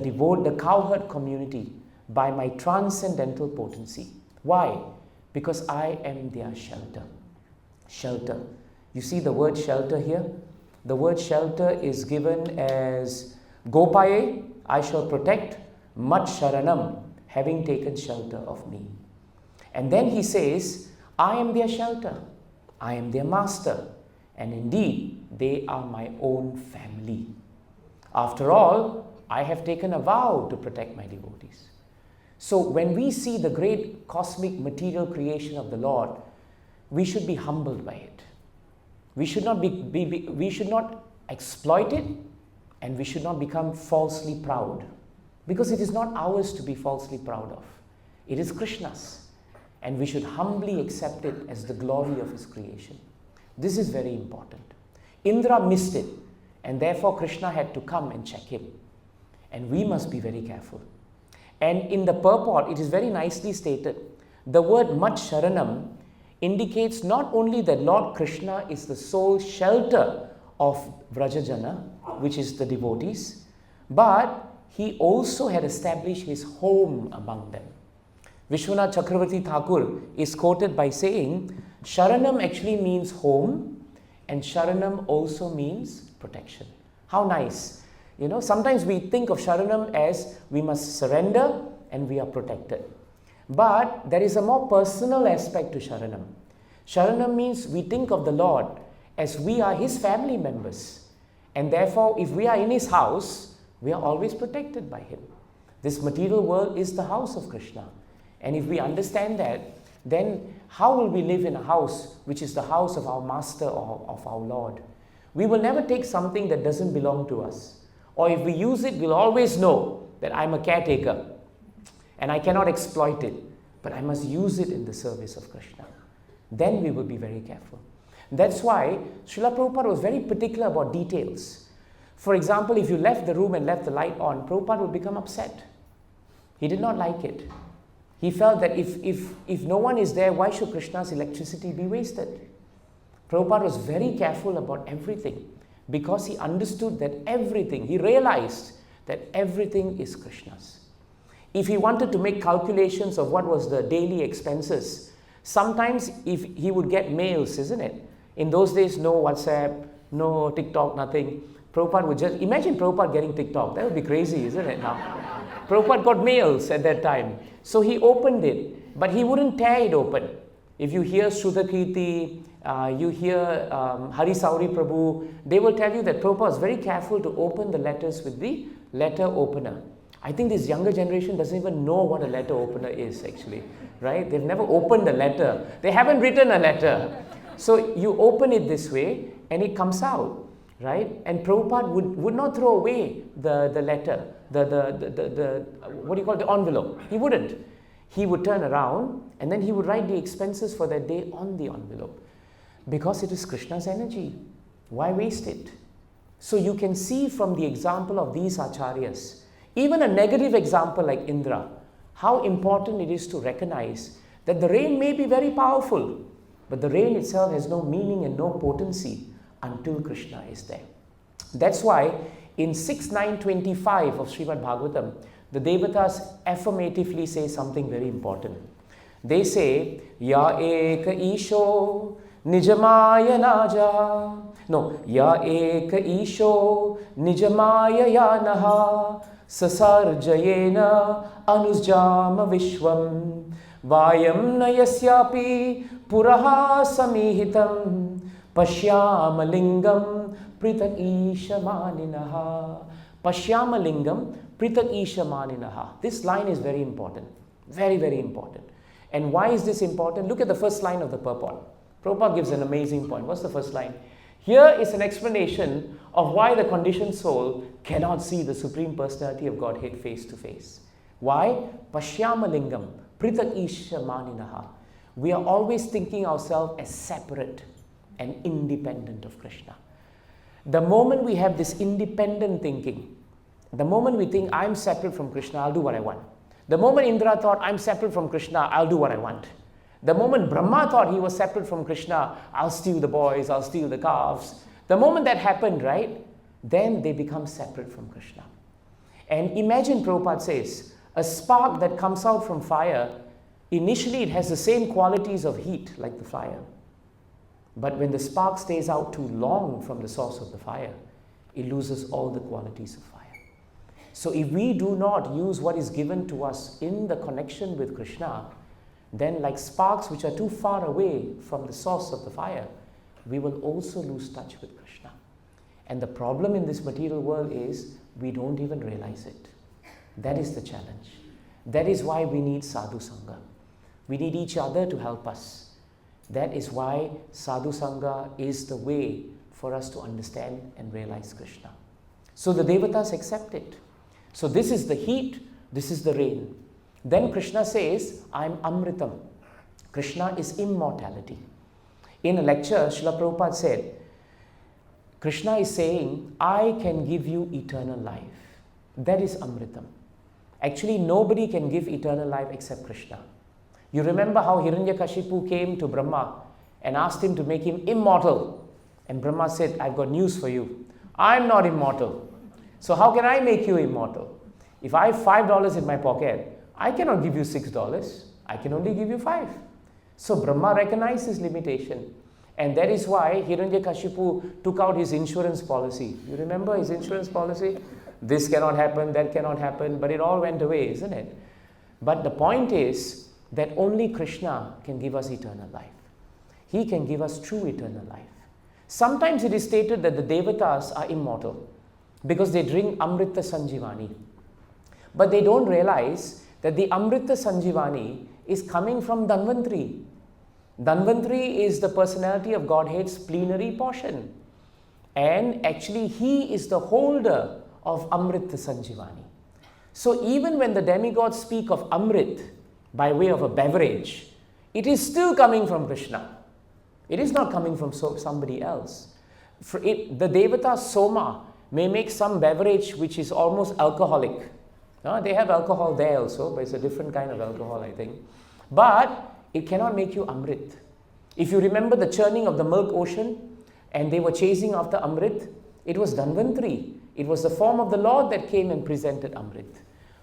cowherd community by my transcendental potency. Why? Because I am their shelter. Shelter. You see the word shelter here? The word shelter is given as Gopaye, I shall protect, Mat Sharanam, having taken shelter of me. And then he says, I am their shelter, I am their master, and indeed they are my own family. After all, I have taken a vow to protect my devotees. So when we see the great cosmic material creation of the Lord, we should be humbled by it. We should not we should not exploit it, and we should not become falsely proud, because it is not ours to be falsely proud of. It is Krishna's, and we should humbly accept it as the glory of his creation. This is very important. Indra missed it, and therefore Krishna had to come and check him. And we must be very careful. And in the purport, it is very nicely stated. The word Mat Sharanam indicates not only that Lord Krishna is the sole shelter of Vrajajana, which is the devotees, but he also had established his home among them. Vishwanath Chakravarti Thakur is quoted by saying, Sharanam actually means home, and Sharanam also means protection. How nice. You know, sometimes we think of Sharanam as we must surrender and we are protected. But there is a more personal aspect to Sharanam. Sharanam means we think of the Lord as we are his family members. And therefore, if we are in his house, we are always protected by him. This material world is the house of Krishna. And if we understand that, then how will we live in a house which is the house of our master or of our Lord? We will never take something that doesn't belong to us. Or if we use it, we'll always know that I'm a caretaker and I cannot exploit it, but I must use it in the service of Krishna. Then we will be very careful. That's why Srila Prabhupada was very particular about details. For example, if you left the room and left the light on, Prabhupada would become upset. He did not like it. He felt that if no one is there, why should Krishna's electricity be wasted? Prabhupada was very careful about everything, because he understood that everything, he realized that everything is Krishna's. If he wanted to make calculations of what was the daily expenses, sometimes if he would get mails, isn't it? In those days, no WhatsApp, no TikTok, nothing. Prabhupada would just, imagine Prabhupada getting TikTok. That would be crazy, isn't it now? Prabhupada got mails at that time. So he opened it, but he wouldn't tear it open. If you hear Shrudakirti, you hear Hari Sauri Prabhu, they will tell you that Prabhupada was very careful to open the letters with the letter opener. I think this younger generation doesn't even know what a letter opener is actually, right? They've never opened a letter. They haven't written a letter. So you open it this way and it comes out, right? And Prabhupada would not throw away the letter, the what do you call it, the envelope. He wouldn't. He would turn around and then he would write the expenses for that day on the envelope. Because it is Krishna's energy. Why waste it? So you can see from the example of these acharyas, even a negative example like Indra, how important it is to recognize that the rain may be very powerful, but the rain itself has no meaning and no potency until Krishna is there. That's why in 6.9.25 of Srimad Bhagavatam, the Devatas affirmatively say something very important. They say, Ya Eka Isho Nijamaya Naja. No, Ya Eka Isho Nijamaya Yanaha Sasarjayena Anusjama Vishwam Vayam Nayasyapi Puraha Samihitam Pashyamalingam Pritak Ishamaninaha. Pashyamalingam Pritak Ishamaninaha. This line is very important. Very, very important. And why is this important? Look at the first line of the purport. Prabhupada gives an amazing point. What's the first line? Here is an explanation of why the conditioned soul cannot see the Supreme Personality of Godhead face to face. Why? Pashyamalingam Pritak Ishamaninaha. We are always thinking ourselves as separate and independent of Krishna. The moment we have this independent thinking, The moment we think, I'm separate from Krishna, I'll do what I want. The moment Indra thought, I'm separate from Krishna, I'll do what I want. The moment Brahma thought he was separate from Krishna, I'll steal the boys, I'll steal the calves. The moment that happened, right, then they become separate from Krishna. And imagine, Prabhupada says, a spark that comes out from fire, initially it has the same qualities of heat like the fire. But when the spark stays out too long from the source of the fire, it loses all the qualities of fire. So if we do not use what is given to us in the connection with Krishna, then like sparks which are too far away from the source of the fire, we will also lose touch with Krishna. And the problem in this material world is we don't even realize it. That is the challenge. That is why we need sadhu sangha. We need each other to help us. That is why sadhu sangha is the way for us to understand and realize Krishna. So the devatas accept it. So this is the heat, this is the rain. Then Krishna says, I'm Amritam. Krishna is immortality. In a lecture, Srila Prabhupada said, Krishna is saying, I can give you eternal life. That is Amritam. Actually, nobody can give eternal life except Krishna. You remember how Hiranyakashipu came to Brahma and asked him to make him immortal. And Brahma said, I've got news for you. I'm not immortal. So how can I make you immortal? If I have $5 in my pocket, I cannot give you $6. I can only give you 5. So Brahma recognized his limitation. And that is why Hiranyakashipu took out his insurance policy. You remember his insurance policy? This cannot happen, that cannot happen, but it all went away, isn't it? But the point is that only Krishna can give us eternal life. He can give us true eternal life. Sometimes it is stated that the devatas are immortal because they drink Amrita Sanjivani. But they don't realize that the Amrita Sanjivani is coming from Dhanvantri. Dhanvantri is the personality of Godhead's plenary portion. And actually he is the holder of Amrita Sanjivani. So even when the demigods speak of Amrit by way of a beverage, it is still coming from Krishna. It is not coming from somebody else. The devata Soma may make some beverage which is almost alcoholic. They have alcohol there also, but it's a different kind of alcohol, I think. But it cannot make you Amrit. If you remember the churning of the milk ocean, and they were chasing after Amrit, it was Dhanvantri. It was the form of the Lord that came and presented Amrit.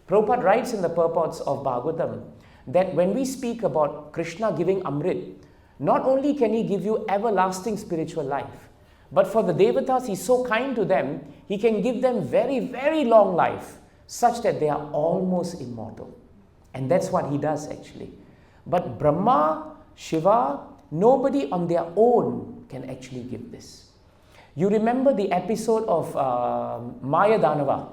Prabhupada writes in the purports of Bhagavatam that when we speak about Krishna giving Amrit, not only can he give you everlasting spiritual life, but for the devatas, he's so kind to them, he can give them very, very long life, such that they are almost immortal. And that's what he does actually. But Brahma, Shiva, nobody on their own can actually give this. You remember the episode of Maya Danava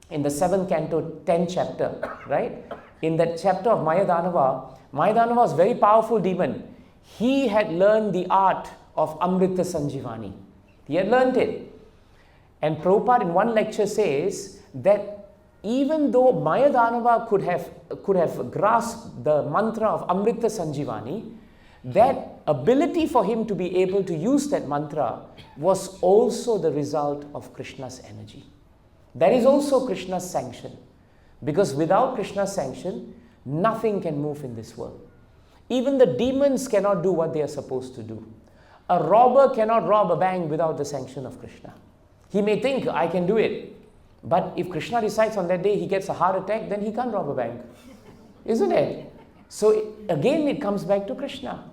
in the 7th canto, 10th chapter, right? In that chapter of Maya Danava was a very powerful demon. He had learned the art of Amrita Sanjivani. He had learned it. And Prabhupada in one lecture says that even though Maya Danava could have grasped the mantra of Amrita Sanjivani, that ability for him to be able to use that mantra was also the result of Krishna's energy. That is also Krishna's sanction. Because without Krishna's sanction, nothing can move in this world. Even the demons cannot do what they are supposed to do. A robber cannot rob a bank without the sanction of Krishna. He may think, I can do it. But if Krishna decides on that day he gets a heart attack, then he can't rob a bank. Isn't it? So again it comes back to Krishna.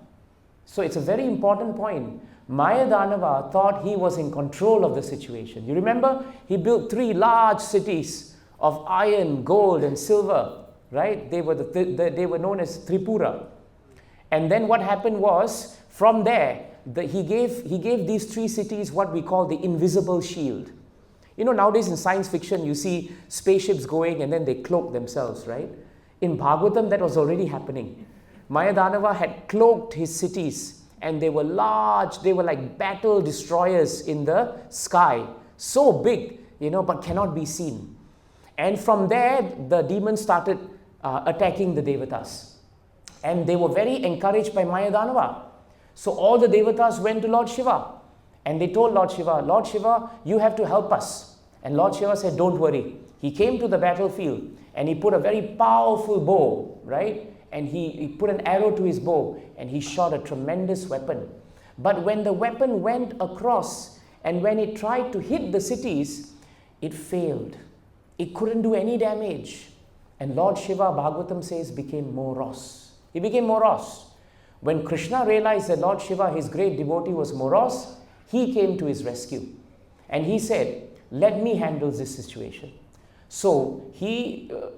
So it's a very important point. Maya Danava thought he was in control of the situation. You remember? He built 3 large cities of iron, gold and silver. Right? They were known as Tripura. And then what happened was, from there, he gave these 3 cities what we call the invisible shield. You know, nowadays in science fiction, you see spaceships going and then they cloak themselves, right? In Bhagavatam, that was already happening. Maya Danava had cloaked his cities and they were large, they were like battle destroyers in the sky. So big, but cannot be seen. And from there, the demons started attacking the devatas. And they were very encouraged by Maya Danava. So all the devatas went to Lord Shiva. And they told Lord Shiva, you have to help us. And Lord Shiva said, don't worry. He came to the battlefield and he put a very powerful bow, right? And he put an arrow to his bow and he shot a tremendous weapon. But when the weapon went across and when it tried to hit the cities, it failed. It couldn't do any damage. And Lord Shiva, Bhagavatam says, became morose. He became morose. When Krishna realized that Lord Shiva, his great devotee, was morose, he came to his rescue. And he said, let me handle this situation. So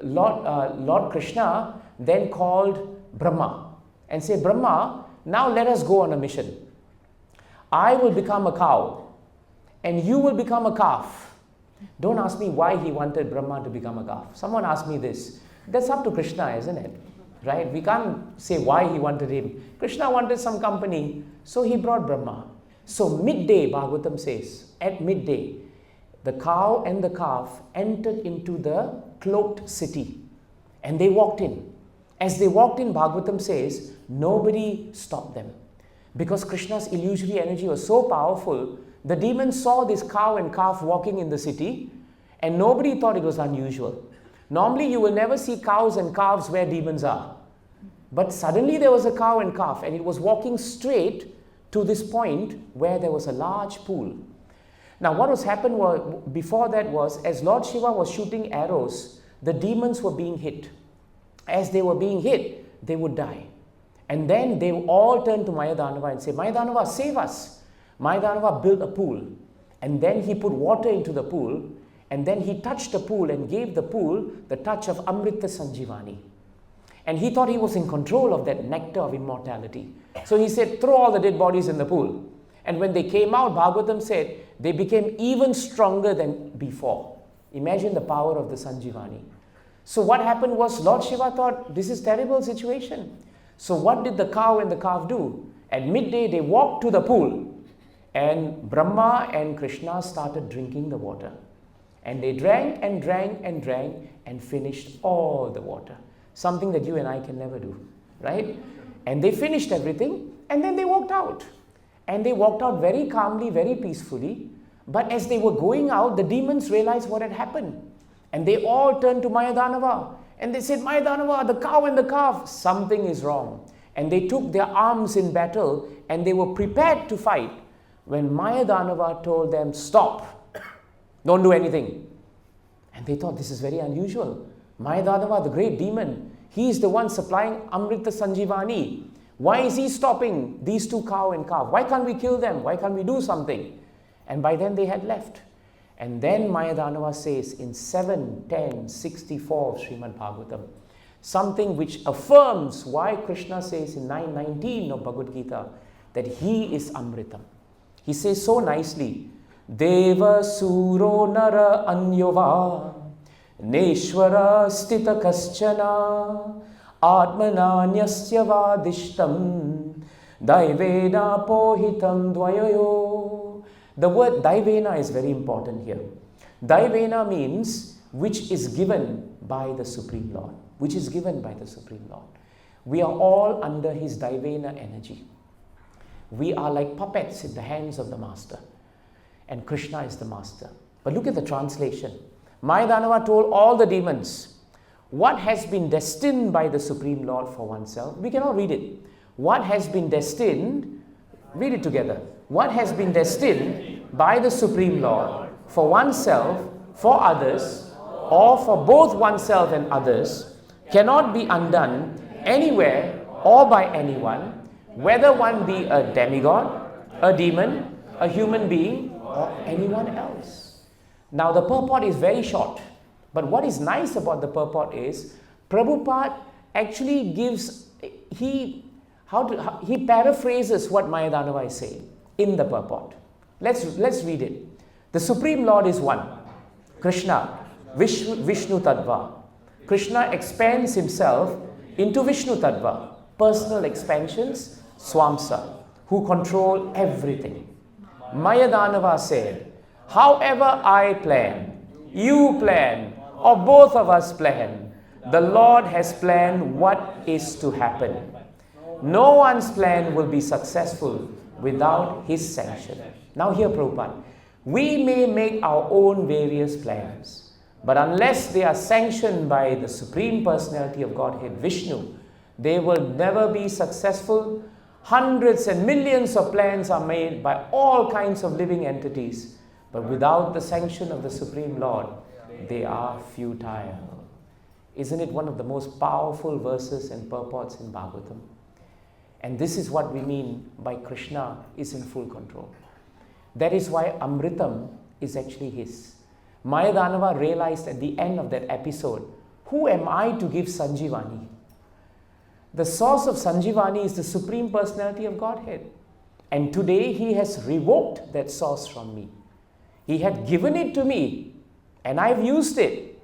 Lord Krishna then called Brahma and said, Brahma, now let us go on a mission. I will become a cow and you will become a calf. Don't ask me why he wanted Brahma to become a calf. Someone asked me this. That's up to Krishna, isn't it? Right? We can't say why he wanted him. Krishna wanted some company, so he brought Brahma. So midday, Bhagavatam says, at midday, the cow and the calf entered into the cloaked city and they walked in. As they walked in, Bhagavatam says, nobody stopped them. Because Krishna's illusory energy was so powerful, the demons saw this cow and calf walking in the city and nobody thought it was unusual. Normally you will never see cows and calves where demons are. But suddenly there was a cow and calf and it was walking straight to this point where there was a large pool. Now what was happened before that was, as Lord Shiva was shooting arrows, the demons were being hit. As they were being hit, they would die. And then they all turned to Mayadanava and said, Mayadanava, save us. Mayadanava built a pool and then he put water into the pool and then he touched the pool and gave the pool the touch of Amrita Sanjivani. And he thought he was in control of that nectar of immortality. So he said, throw all the dead bodies in the pool. And when they came out, Bhagavatam said, they became even stronger than before. Imagine the power of the Sanjivani. So what happened was, Lord Shiva thought, this is a terrible situation. So what did the cow and the calf do? At midday, they walked to the pool. And Brahma and Krishna started drinking the water. And they drank and drank and drank and finished all the water. Something that you and I can never do, right? And they finished everything and then they walked out. And they walked out very calmly, very peacefully. But as they were going out, the demons realized what had happened. And they all turned to Mayadanava. And they said, Mayadanava, the cow and the calf, something is wrong. And they took their arms in battle and they were prepared to fight. When Mayadanava told them, stop, don't do anything. And they thought, this is very unusual. Mayadanava, the great demon, he is the one supplying Amrita Sanjivani. Why is he stopping these two cow and calf? Why can't we kill them? Why can't we do something? And by then they had left. And then Mayadanava says in 7:10:64 of Srimad Bhagavatam, something which affirms why Krishna says in 9:19 of Bhagavad Gita that he is Amritam. He says so nicely, Deva Suro Nara Anyova Neshwara Stita Kaschana Atmananyasya Vadishtam Daivena Pohitam Dvayoyo. The word Daivena is very important here. Daivena means which is given by the Supreme Lord. Which is given by the Supreme Lord. We are all under his Daivena energy. We are like puppets in the hands of the master. And Krishna is the master. But look at the translation. Mayadanava told all the demons, what has been destined by the Supreme Lord for oneself? We cannot read it. What has been destined, read it together. What has been destined by the Supreme Lord for oneself, for others, or for both oneself and others, cannot be undone anywhere or by anyone, whether one be a demigod, a demon, a human being, or anyone else. Now the purport is very short, but what is nice about the purport is Prabhupada actually gives, he paraphrases what Mayadanava is saying in the purport. Let's read it. The Supreme Lord is one, Krishna, Vishnu Tattva. Krishna expands himself into Vishnu Tattva, personal expansions, Swamsa, who control everything. Mayadanava said, however I plan, you plan, or both of us plan, the Lord has planned what is to happen. No one's plan will be successful without his sanction. Now here Prabhupada, we may make our own various plans, But unless they are sanctioned by the Supreme Personality of Godhead, Vishnu, they will never be successful. Hundreds and millions of plans are made by all kinds of living entities, but without the sanction of the Supreme Lord, they are futile. Isn't it one of the most powerful verses and purports in Bhagavatam? And this is what we mean by Krishna is in full control. That is why Amritam is actually his. Mayadanava realized at the end of that episode, who am I to give Sanjivani? The source of Sanjivani is the Supreme Personality of Godhead. And today he has revoked that source from me. He had given it to me and I've used it.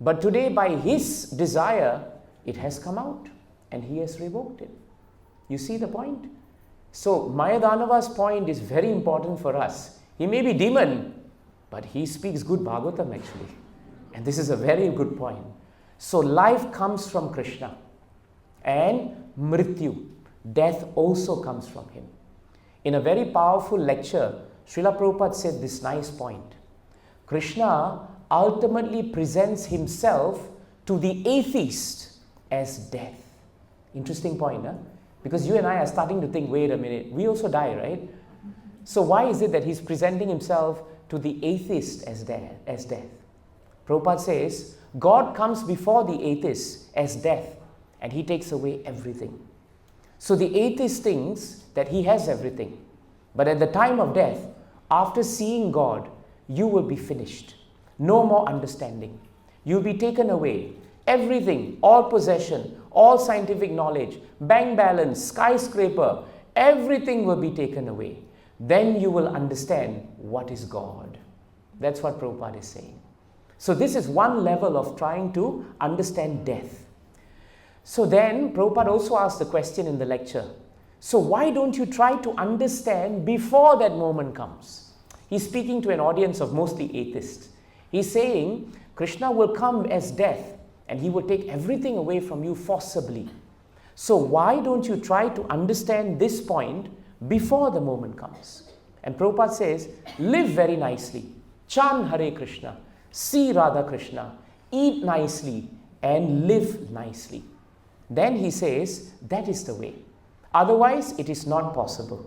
But today by his desire, it has come out and he has revoked it. You see the point? So Mayadanava's point is very important for us. He may be demon, but he speaks good Bhagavatam actually. And this is a very good point. So life comes from Krishna. And Mrityu, death also comes from him. In a very powerful lecture, Srila Prabhupada said this nice point. Krishna ultimately presents himself to the atheist as death. Interesting point, huh? Because you and I are starting to think, wait a minute, we also die, right? So why is it that he's presenting himself to the atheist as death? Prabhupada says, God comes before the atheist as death, and he takes away everything. So the atheist thinks that he has everything. But at the time of death, after seeing God, you will be finished. No more understanding. You'll be taken away. Everything, all possession, all scientific knowledge, bank balance, skyscraper, everything will be taken away. Then you will understand what is God. That's what Prabhupada is saying. So this is one level of trying to understand death. So then Prabhupada also asked the question in the lecture, so why don't you try to understand before that moment comes? He's speaking to an audience of mostly atheists. He's saying Krishna will come as death and he will take everything away from you forcibly. So why don't you try to understand this point before the moment comes? And Prabhupada says, live very nicely, chant Hare Krishna, see Radha Krishna, eat nicely and live nicely. Then he says, that is the way. Otherwise, it is not possible.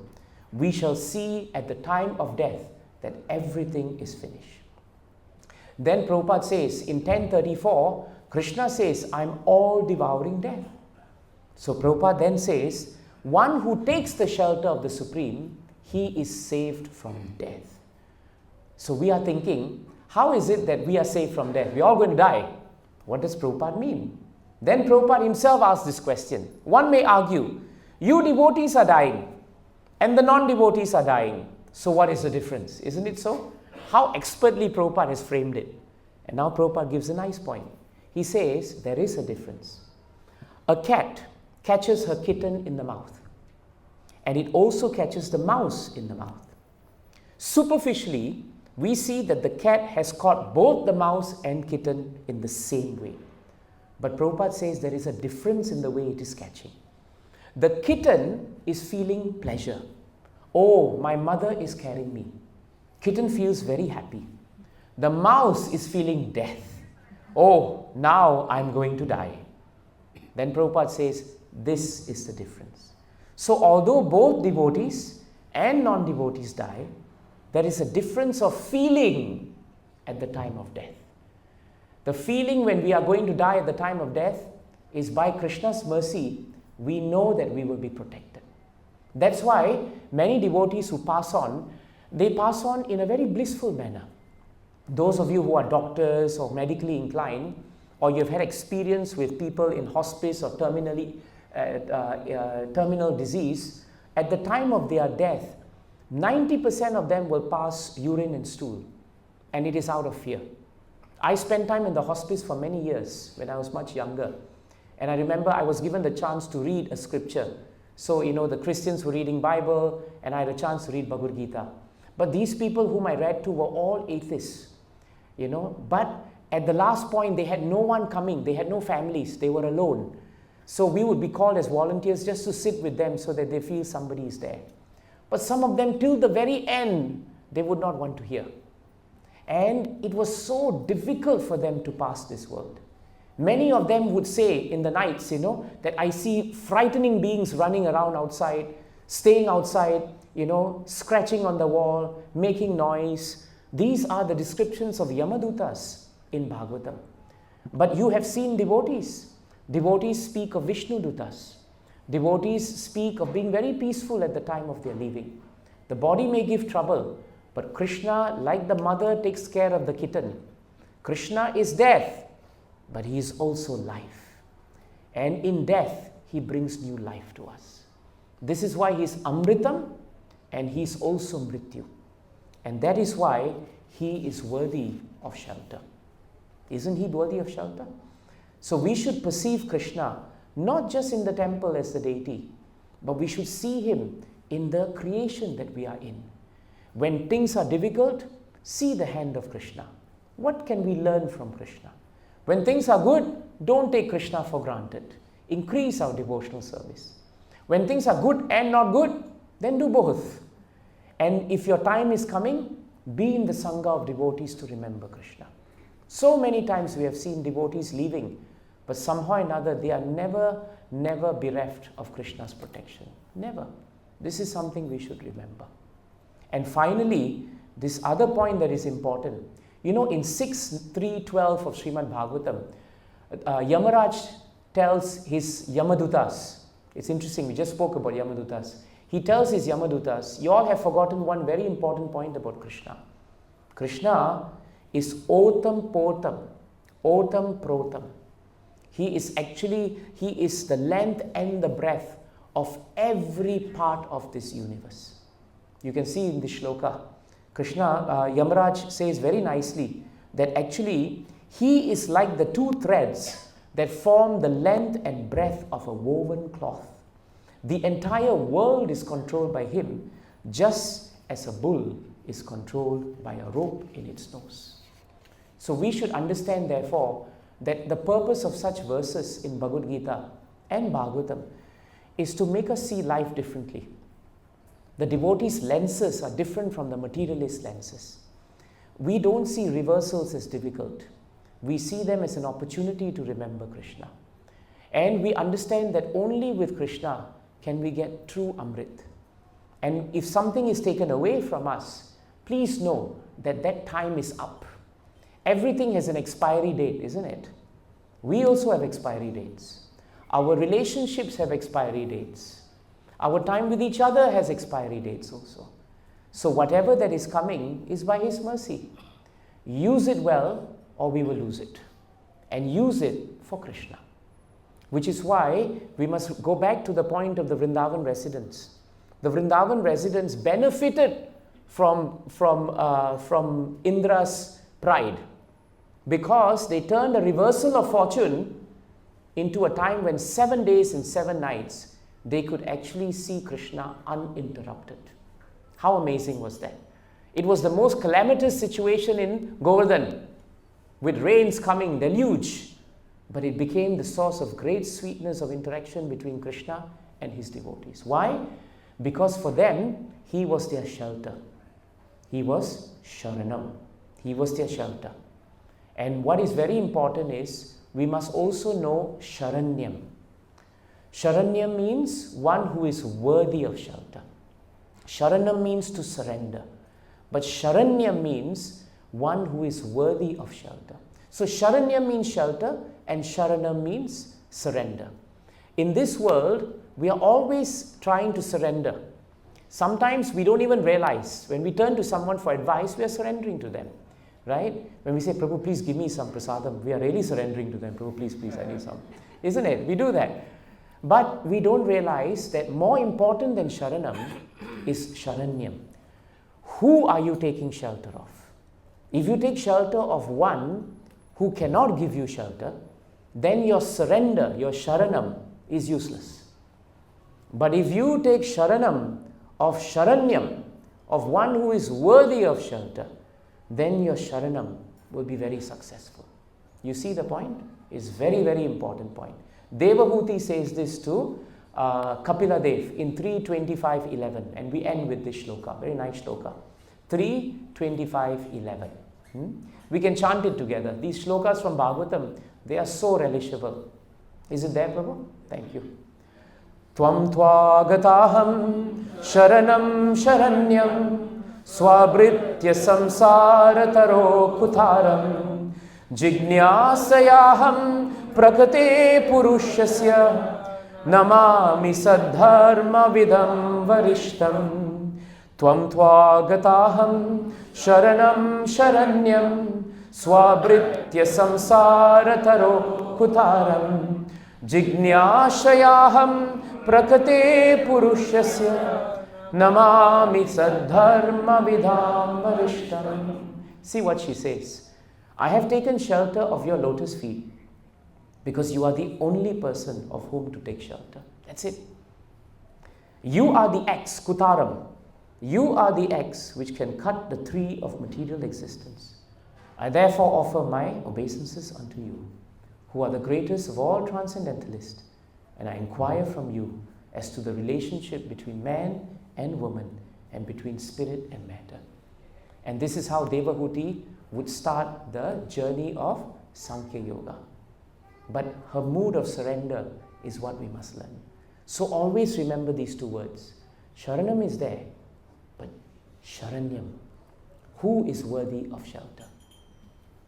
We shall see at the time of death that everything is finished. Then Prabhupada says, in 1034, Krishna says, I'm all devouring death. So Prabhupada then says, one who takes the shelter of the Supreme, he is saved from death. So we are thinking, how is it that we are saved from death? We're all going to die. What does Prabhupada mean? Then Prabhupada himself asked this question. One may argue, you devotees are dying and the non-devotees are dying. So what is the difference? Isn't it so? How expertly Prabhupada has framed it. And now Prabhupada gives a nice point. He says there is a difference. A cat catches her kitten in the mouth. And it also catches the mouse in the mouth. Superficially, we see that the cat has caught both the mouse and kitten in the same way. But Prabhupada says there is a difference in the way it is catching. The kitten is feeling pleasure. Oh, my mother is carrying me. Kitten feels very happy. The mouse is feeling death. Oh, now I'm going to die. Then Prabhupada says, this is the difference. So although both devotees and non-devotees die, there is a difference of feeling at the time of death. The feeling when we are going to die at the time of death is by Krishna's mercy, we know that we will be protected. That's why many devotees who pass on, they pass on in a very blissful manner. Those of you who are doctors or medically inclined, or you've had experience with people in hospice or terminal disease, at the time of their death, 90% of them will pass urine and stool, and it is out of fear. I spent time in the hospice for many years when I was much younger, and I remember I was given the chance to read a scripture. So, the Christians were reading Bible, and I had a chance to read Bhagavad Gita. But these people whom I read to were all atheists, But at the last point, they had no one coming. They had no families. They were alone. So we would be called as volunteers just to sit with them so that they feel somebody is there. But some of them, till the very end, they would not want to hear. And it was so difficult for them to pass this world. Many of them would say in the nights, that I see frightening beings running around outside, staying outside, scratching on the wall, making noise. These are the descriptions of Yamadutas in Bhagavatam. But you have seen devotees. Devotees speak of Vishnu Dutas. Devotees speak of being very peaceful at the time of their leaving. The body may give trouble, but Krishna, like the mother, takes care of the kitten. Krishna is death, but he is also life. And in death, he brings new life to us. This is why he is Amritam, and he is also Mrityu. And that is why he is worthy of shelter. Isn't he worthy of shelter? So we should perceive Krishna not just in the temple as the deity, but we should see him in the creation that we are in. When things are difficult, see the hand of Krishna. What can we learn from Krishna? When things are good, don't take Krishna for granted. Increase our devotional service. When things are good and not good, then do both. And if your time is coming, be in the Sangha of devotees to remember Krishna. So many times we have seen devotees leaving, but somehow or another they are never bereft of Krishna's protection. Never. This is something we should remember. And finally, this other point that is important. In 6.3.12 of Srimad Bhagavatam, Yamaraj tells his Yamadutas. It's interesting, we just spoke about Yamadutas. He tells his Yamadutas, you all have forgotten one very important point about Krishna. Krishna is Otam Potam, Otam Protam. He is the length and the breadth of every part of this universe. You can see in this shloka, Krishna, Yamaraj says very nicely that actually he is like the two threads that form the length and breadth of a woven cloth. The entire world is controlled by him, just as a bull is controlled by a rope in its nose. So we should understand, therefore, that the purpose of such verses in Bhagavad Gita and Bhagavatam is to make us see life differently. The devotees' lenses are different from the materialist lenses. We don't see reversals as difficult. We see them as an opportunity to remember Krishna. And we understand that only with Krishna can we get true Amrit. And if something is taken away from us, please know that that time is up. Everything has an expiry date, isn't it? We also have expiry dates. Our relationships have expiry dates. Our time with each other has expiry dates also. So whatever that is coming is by His mercy. Use it well or we will lose it. And use it for Krishna. Which is why we must go back to the point of the Vrindavan residents. The Vrindavan residents benefited from Indra's pride, because they turned a reversal of fortune into a time when 7 days and 7 nights they could actually see Krishna uninterrupted. How amazing was that? It was the most calamitous situation in Govardhan, with rains coming, deluge, but it became the source of great sweetness of interaction between Krishna and his devotees. Why? Because for them, he was their shelter. He was Sharanam. He was their shelter. And what is very important is, we must also know Sharanyam. Sharanyam means one who is worthy of shelter. Sharanam means to surrender. But Sharanyam means one who is worthy of shelter. So Sharanyam means shelter and Sharanam means surrender. In this world, we are always trying to surrender. Sometimes we don't even realize. When we turn to someone for advice, we are surrendering to them. Right? When we say, Prabhu, please give me some prasadam, we are really surrendering to them. Prabhu, please, I need some. Isn't it? We do that. But we don't realize that more important than Sharanam is Sharanyam. Who are you taking shelter of? If you take shelter of one who cannot give you shelter, then your surrender, your Sharanam, is useless. But if you take Sharanam of Sharanyam, of one who is worthy of shelter, then your Sharanam will be very successful. You see the point? It's very, very important point. Devahuti says this to Kapila Dev in 3.25.11, and we end with this shloka, very nice shloka. 3.25.11. We can chant it together. These shlokas from Bhagavatam, they are so relishable. Is it there, Prabhu? Thank you. Tvam tvagataham sharanam sharanyam swabritya samsarataro kutaram jignyasayaham prakate purushasya namami saddharma vidam varishtam. Tvam tvagataham sharanam sharanyam swabritya samsarataro kutaram jignyashayaham prakate purushasya namami saddharma vidam varishtam. See what she says. I have taken shelter of your lotus feet because you are the only person of whom to take shelter. That's it. You are the axe, kutaram. You are the axe which can cut the tree of material existence. I therefore offer my obeisances unto you, who are the greatest of all transcendentalists, and I inquire from you as to the relationship between man and woman and between spirit and matter. And this is how Devahuti would start the journey of Sankhya Yoga. But her mood of surrender is what we must learn. So always remember these two words. Sharanam is there, but Sharanyam, who is worthy of shelter?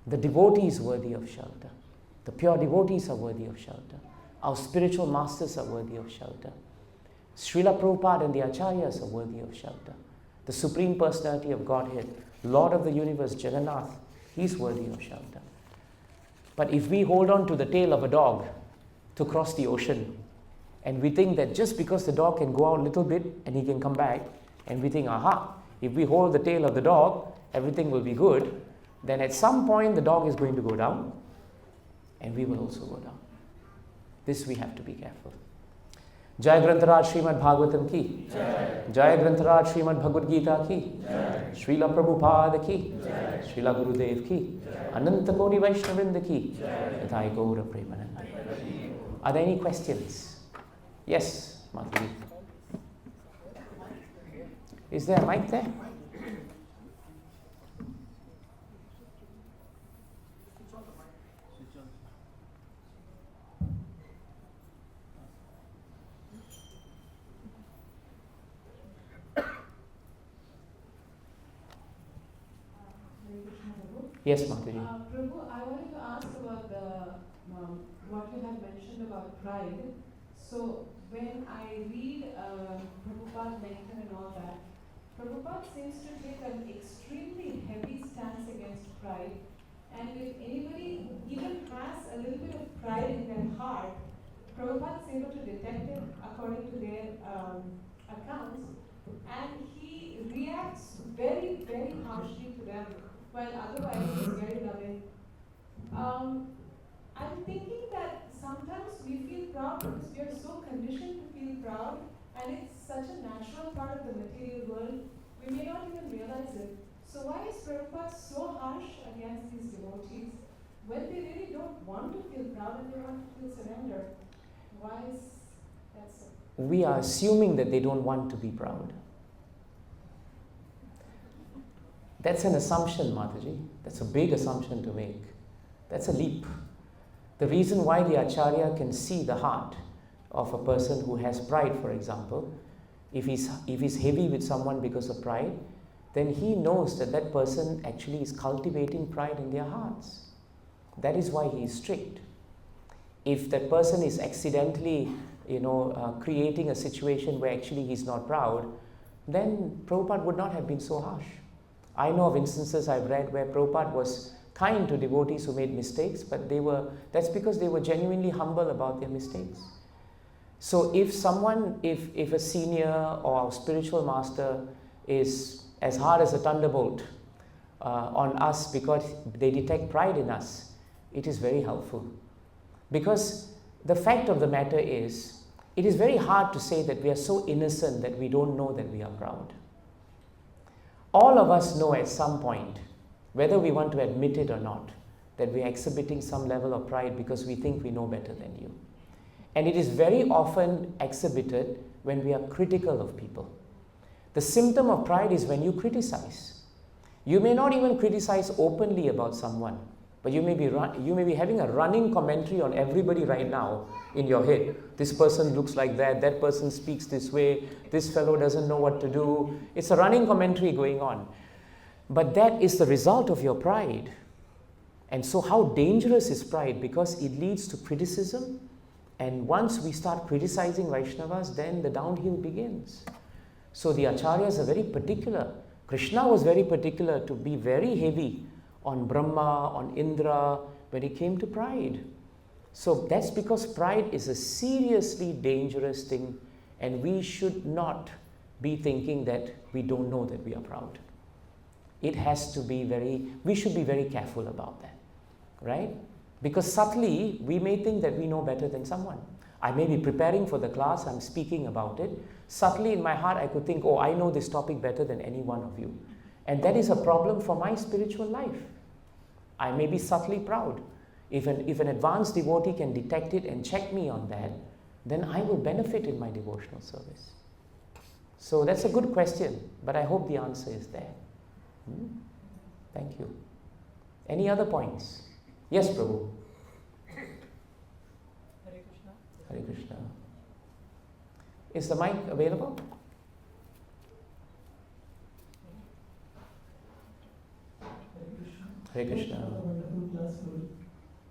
The devotee is worthy of shelter. The pure devotees are worthy of shelter. Our spiritual masters are worthy of shelter. Srila Prabhupada and the Acharyas are worthy of shelter. The Supreme Personality of Godhead, Lord of the Universe, Jagannath, he's worthy of shelter. But if we hold on to the tail of a dog to cross the ocean, and we think that just because the dog can go out a little bit and he can come back, and we think, aha, if we hold the tail of the dog, everything will be good, then at some point the dog is going to go down, and we will also go down. This we have to be careful. Jai Grantaraj Srimad Bhagavatam ki, Jai Grantaraj Srimad Bhagavad Gita ki, Srila Prabhupada ki, Srila Gurudev ki, Ananta Koti Vaishnavinda ki, Yathai Gaura Premanandan. Are there any questions? Yes, Madhuri. Is there a mic there? Yes, Madhuri. Prabhu, I wanted to ask about what you had mentioned about pride. So when I read Prabhupada lecture and all that, Prabhupada seems to take an extremely heavy stance against pride. And if anybody even has a little bit of pride in their heart, Prabhupada is able to detect it according to their accounts. And he reacts very, very harshly to them, while otherwise he's very loving. I'm thinking that sometimes we feel proud because we are so conditioned to feel proud, and it's such a natural part of the material world, we may not even realize it. So why is Prabhupada so harsh against these devotees when they really don't want to feel proud and they want to feel surrender? Why is that so? We are assuming that they don't want to be proud. That's an assumption, Mataji. That's a big assumption to make. That's a leap. The reason why the Acharya can see the heart of a person who has pride, for example, if he's heavy with someone because of pride, then he knows that that person actually is cultivating pride in their hearts. That is why he is strict. If that person is accidentally, creating a situation where actually he's not proud, then Prabhupada would not have been so harsh. I know of instances I've read where Prabhupada was kind to devotees who made mistakes, but that's because they were genuinely humble about their mistakes. So if a senior or our spiritual master is as hard as a thunderbolt on us because they detect pride in us, it is very helpful. Because the fact of the matter is, it is very hard to say that we are so innocent that we don't know that we are proud. All of us know at some point, whether we want to admit it or not, that we are exhibiting some level of pride because we think we know better than you. And it is very often exhibited when we are critical of people. The symptom of pride is when you criticize. You may not even criticize openly about someone, but you may be having a running commentary on everybody right now in your head. This person looks like that, that person speaks this way, this fellow doesn't know what to do. It's a running commentary going on. But that is the result of your pride. And so how dangerous is pride? Because it leads to criticism. And once we start criticizing Vaishnavas, then the downhill begins. So the acharyas are very particular. Krishna was very particular to be very heavy on Brahma, on Indra, when it came to pride. So that's because pride is a seriously dangerous thing, and we should not be thinking that we don't know that we are proud. It has to be we should be very careful about that, right? Because subtly, we may think that we know better than someone. I may be preparing for the class, I'm speaking about it. Subtly in my heart, I could think, oh, I know this topic better than any one of you. And that is a problem for my spiritual life. I may be subtly proud. If an advanced devotee can detect it and check me on that, then I will benefit in my devotional service. So that's a good question, but I hope the answer is there. Thank you. Any other points? Yes, Prabhu. Hare Krishna. Hare Krishna. Is the mic available? Hare Krishna. Wonderful class, Guru.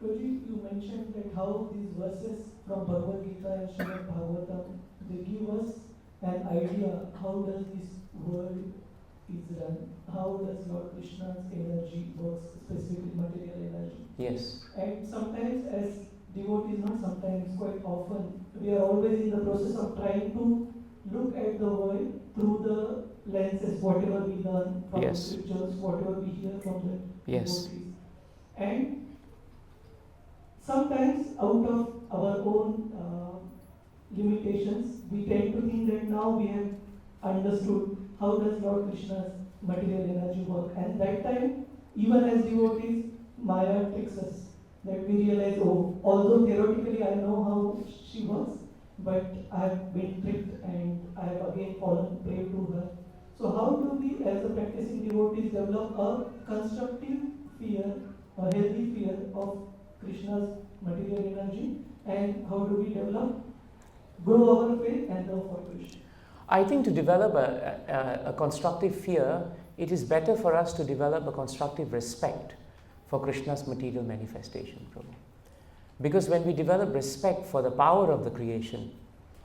Guruji, you mentioned that how these verses from Bhagavad Gita and Srimad Bhagavatam, they give us an idea how does this world is run, how does Lord Krishna's energy works, specifically material energy. Yes. And sometimes as devotees, not sometimes, quite often, we are always in the process of trying to look at the world through the lenses, whatever we learn from Yes. scriptures, whatever we hear from the Yes. devotees. And sometimes out of our own limitations, we tend to think that now we have understood how does Lord Krishna's material energy work. And that time, even as devotees, Maya tricks us. That we realize, oh, although theoretically I know how she works, but I have been tricked and I have again fallen prey to her. So how do we as a practicing devotees develop a constructive fear, a healthy fear of Krishna's material energy, and how do we grow our faith and love for Krishna? I think to develop a constructive fear, it is better for us to develop a constructive respect for Krishna's material manifestation, Prabhu. Because when we develop respect for the power of the creation,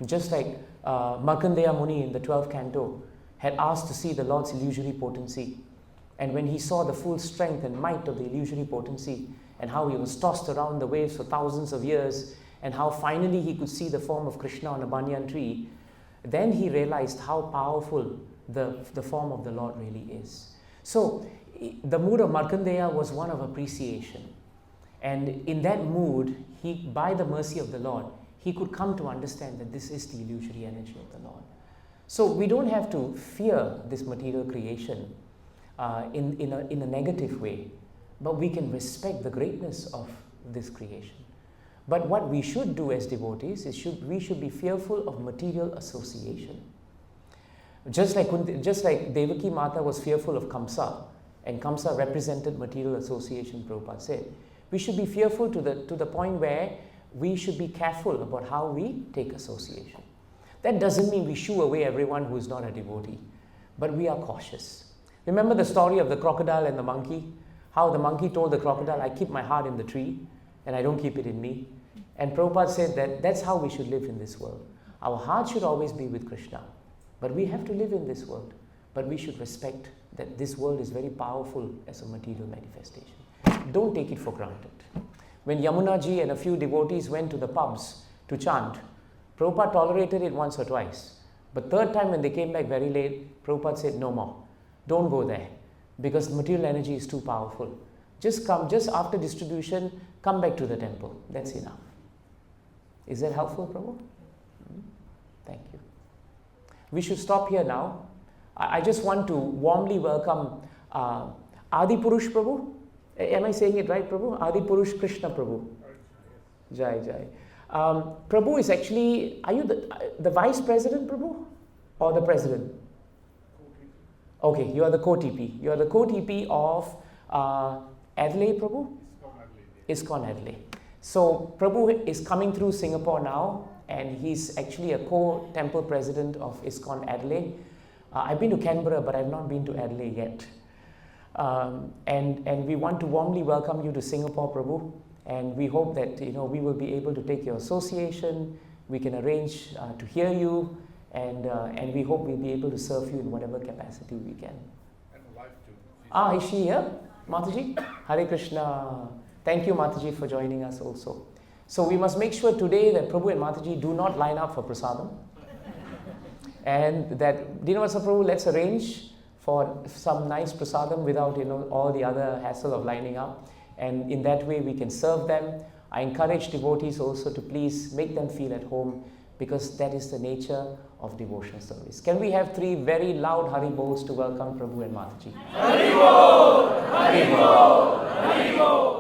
just like Markandeya Muni in the 12th canto had asked to see the Lord's illusory potency, and when he saw the full strength and might of the illusory potency, and how he was tossed around the waves for thousands of years, and how finally he could see the form of Krishna on a banyan tree, then he realized how powerful the form of the Lord really is. So the mood of Markandeya was one of appreciation. And in that mood, by the mercy of the Lord, he could come to understand that this is the illusory energy of the Lord. So we don't have to fear this material creation in a negative way, but we can respect the greatness of this creation. But what we should do as devotees is we should be fearful of material association. Just like Devaki Mata was fearful of Kamsa, and Kamsa represented material association, Prabhupada said, we should be fearful to the point where we should be careful about how we take association. That doesn't mean we shoo away everyone who is not a devotee, but we are cautious. Remember the story of the crocodile and the monkey? How the monkey told the crocodile, I keep my heart in the tree and I don't keep it in me. And Prabhupada said that that's how we should live in this world. Our heart should always be with Krishna, but we have to live in this world. But we should respect that this world is very powerful as a material manifestation. Don't take it for granted. When Yamuna ji and a few devotees went to the pubs to chant, Prabhupada tolerated it once or twice. But third time when they came back very late, Prabhupada said, no more. Don't go there, because material energy is too powerful. Just after distribution, come back to the temple. That's enough. Is that helpful, Prabhu? Thank you. We should stop here now. I just want to warmly welcome Adi Purush Prabhu. Am I saying it right, Prabhu? Adi Purush Krishna Prabhu. Jai Jai. Prabhu is actually, are you the vice president, Prabhu? Or the president? Okay, you are the co-TP. You are the co-TP of Adelaide, Prabhu? iskcon Adelaide. So Prabhu is coming through Singapore now, and he's actually a co-temple president of iskcon Adelaide. I've been to Canberra, but I've not been to Adelaide yet. And we want to warmly welcome you to Singapore, Prabhu. And we hope that we will be able to take your association. We can arrange to hear you, and we hope we'll be able to serve you in whatever capacity we can. And a wife too. Is she here, Mataji? Hare Krishna. Thank you, Mataji, for joining us also. So we must make sure today that Prabhu and Mataji do not line up for prasadam. And that, Prabhu, let's arrange for some nice prasadam without all the other hassle of lining up. And in that way we can serve them. I encourage devotees also to please make them feel at home, because that is the nature of devotional service. Can we have 3 very loud Hari Bols to welcome Prabhu and Mataji? Hari Bol! Hari Bol! Hari Bol!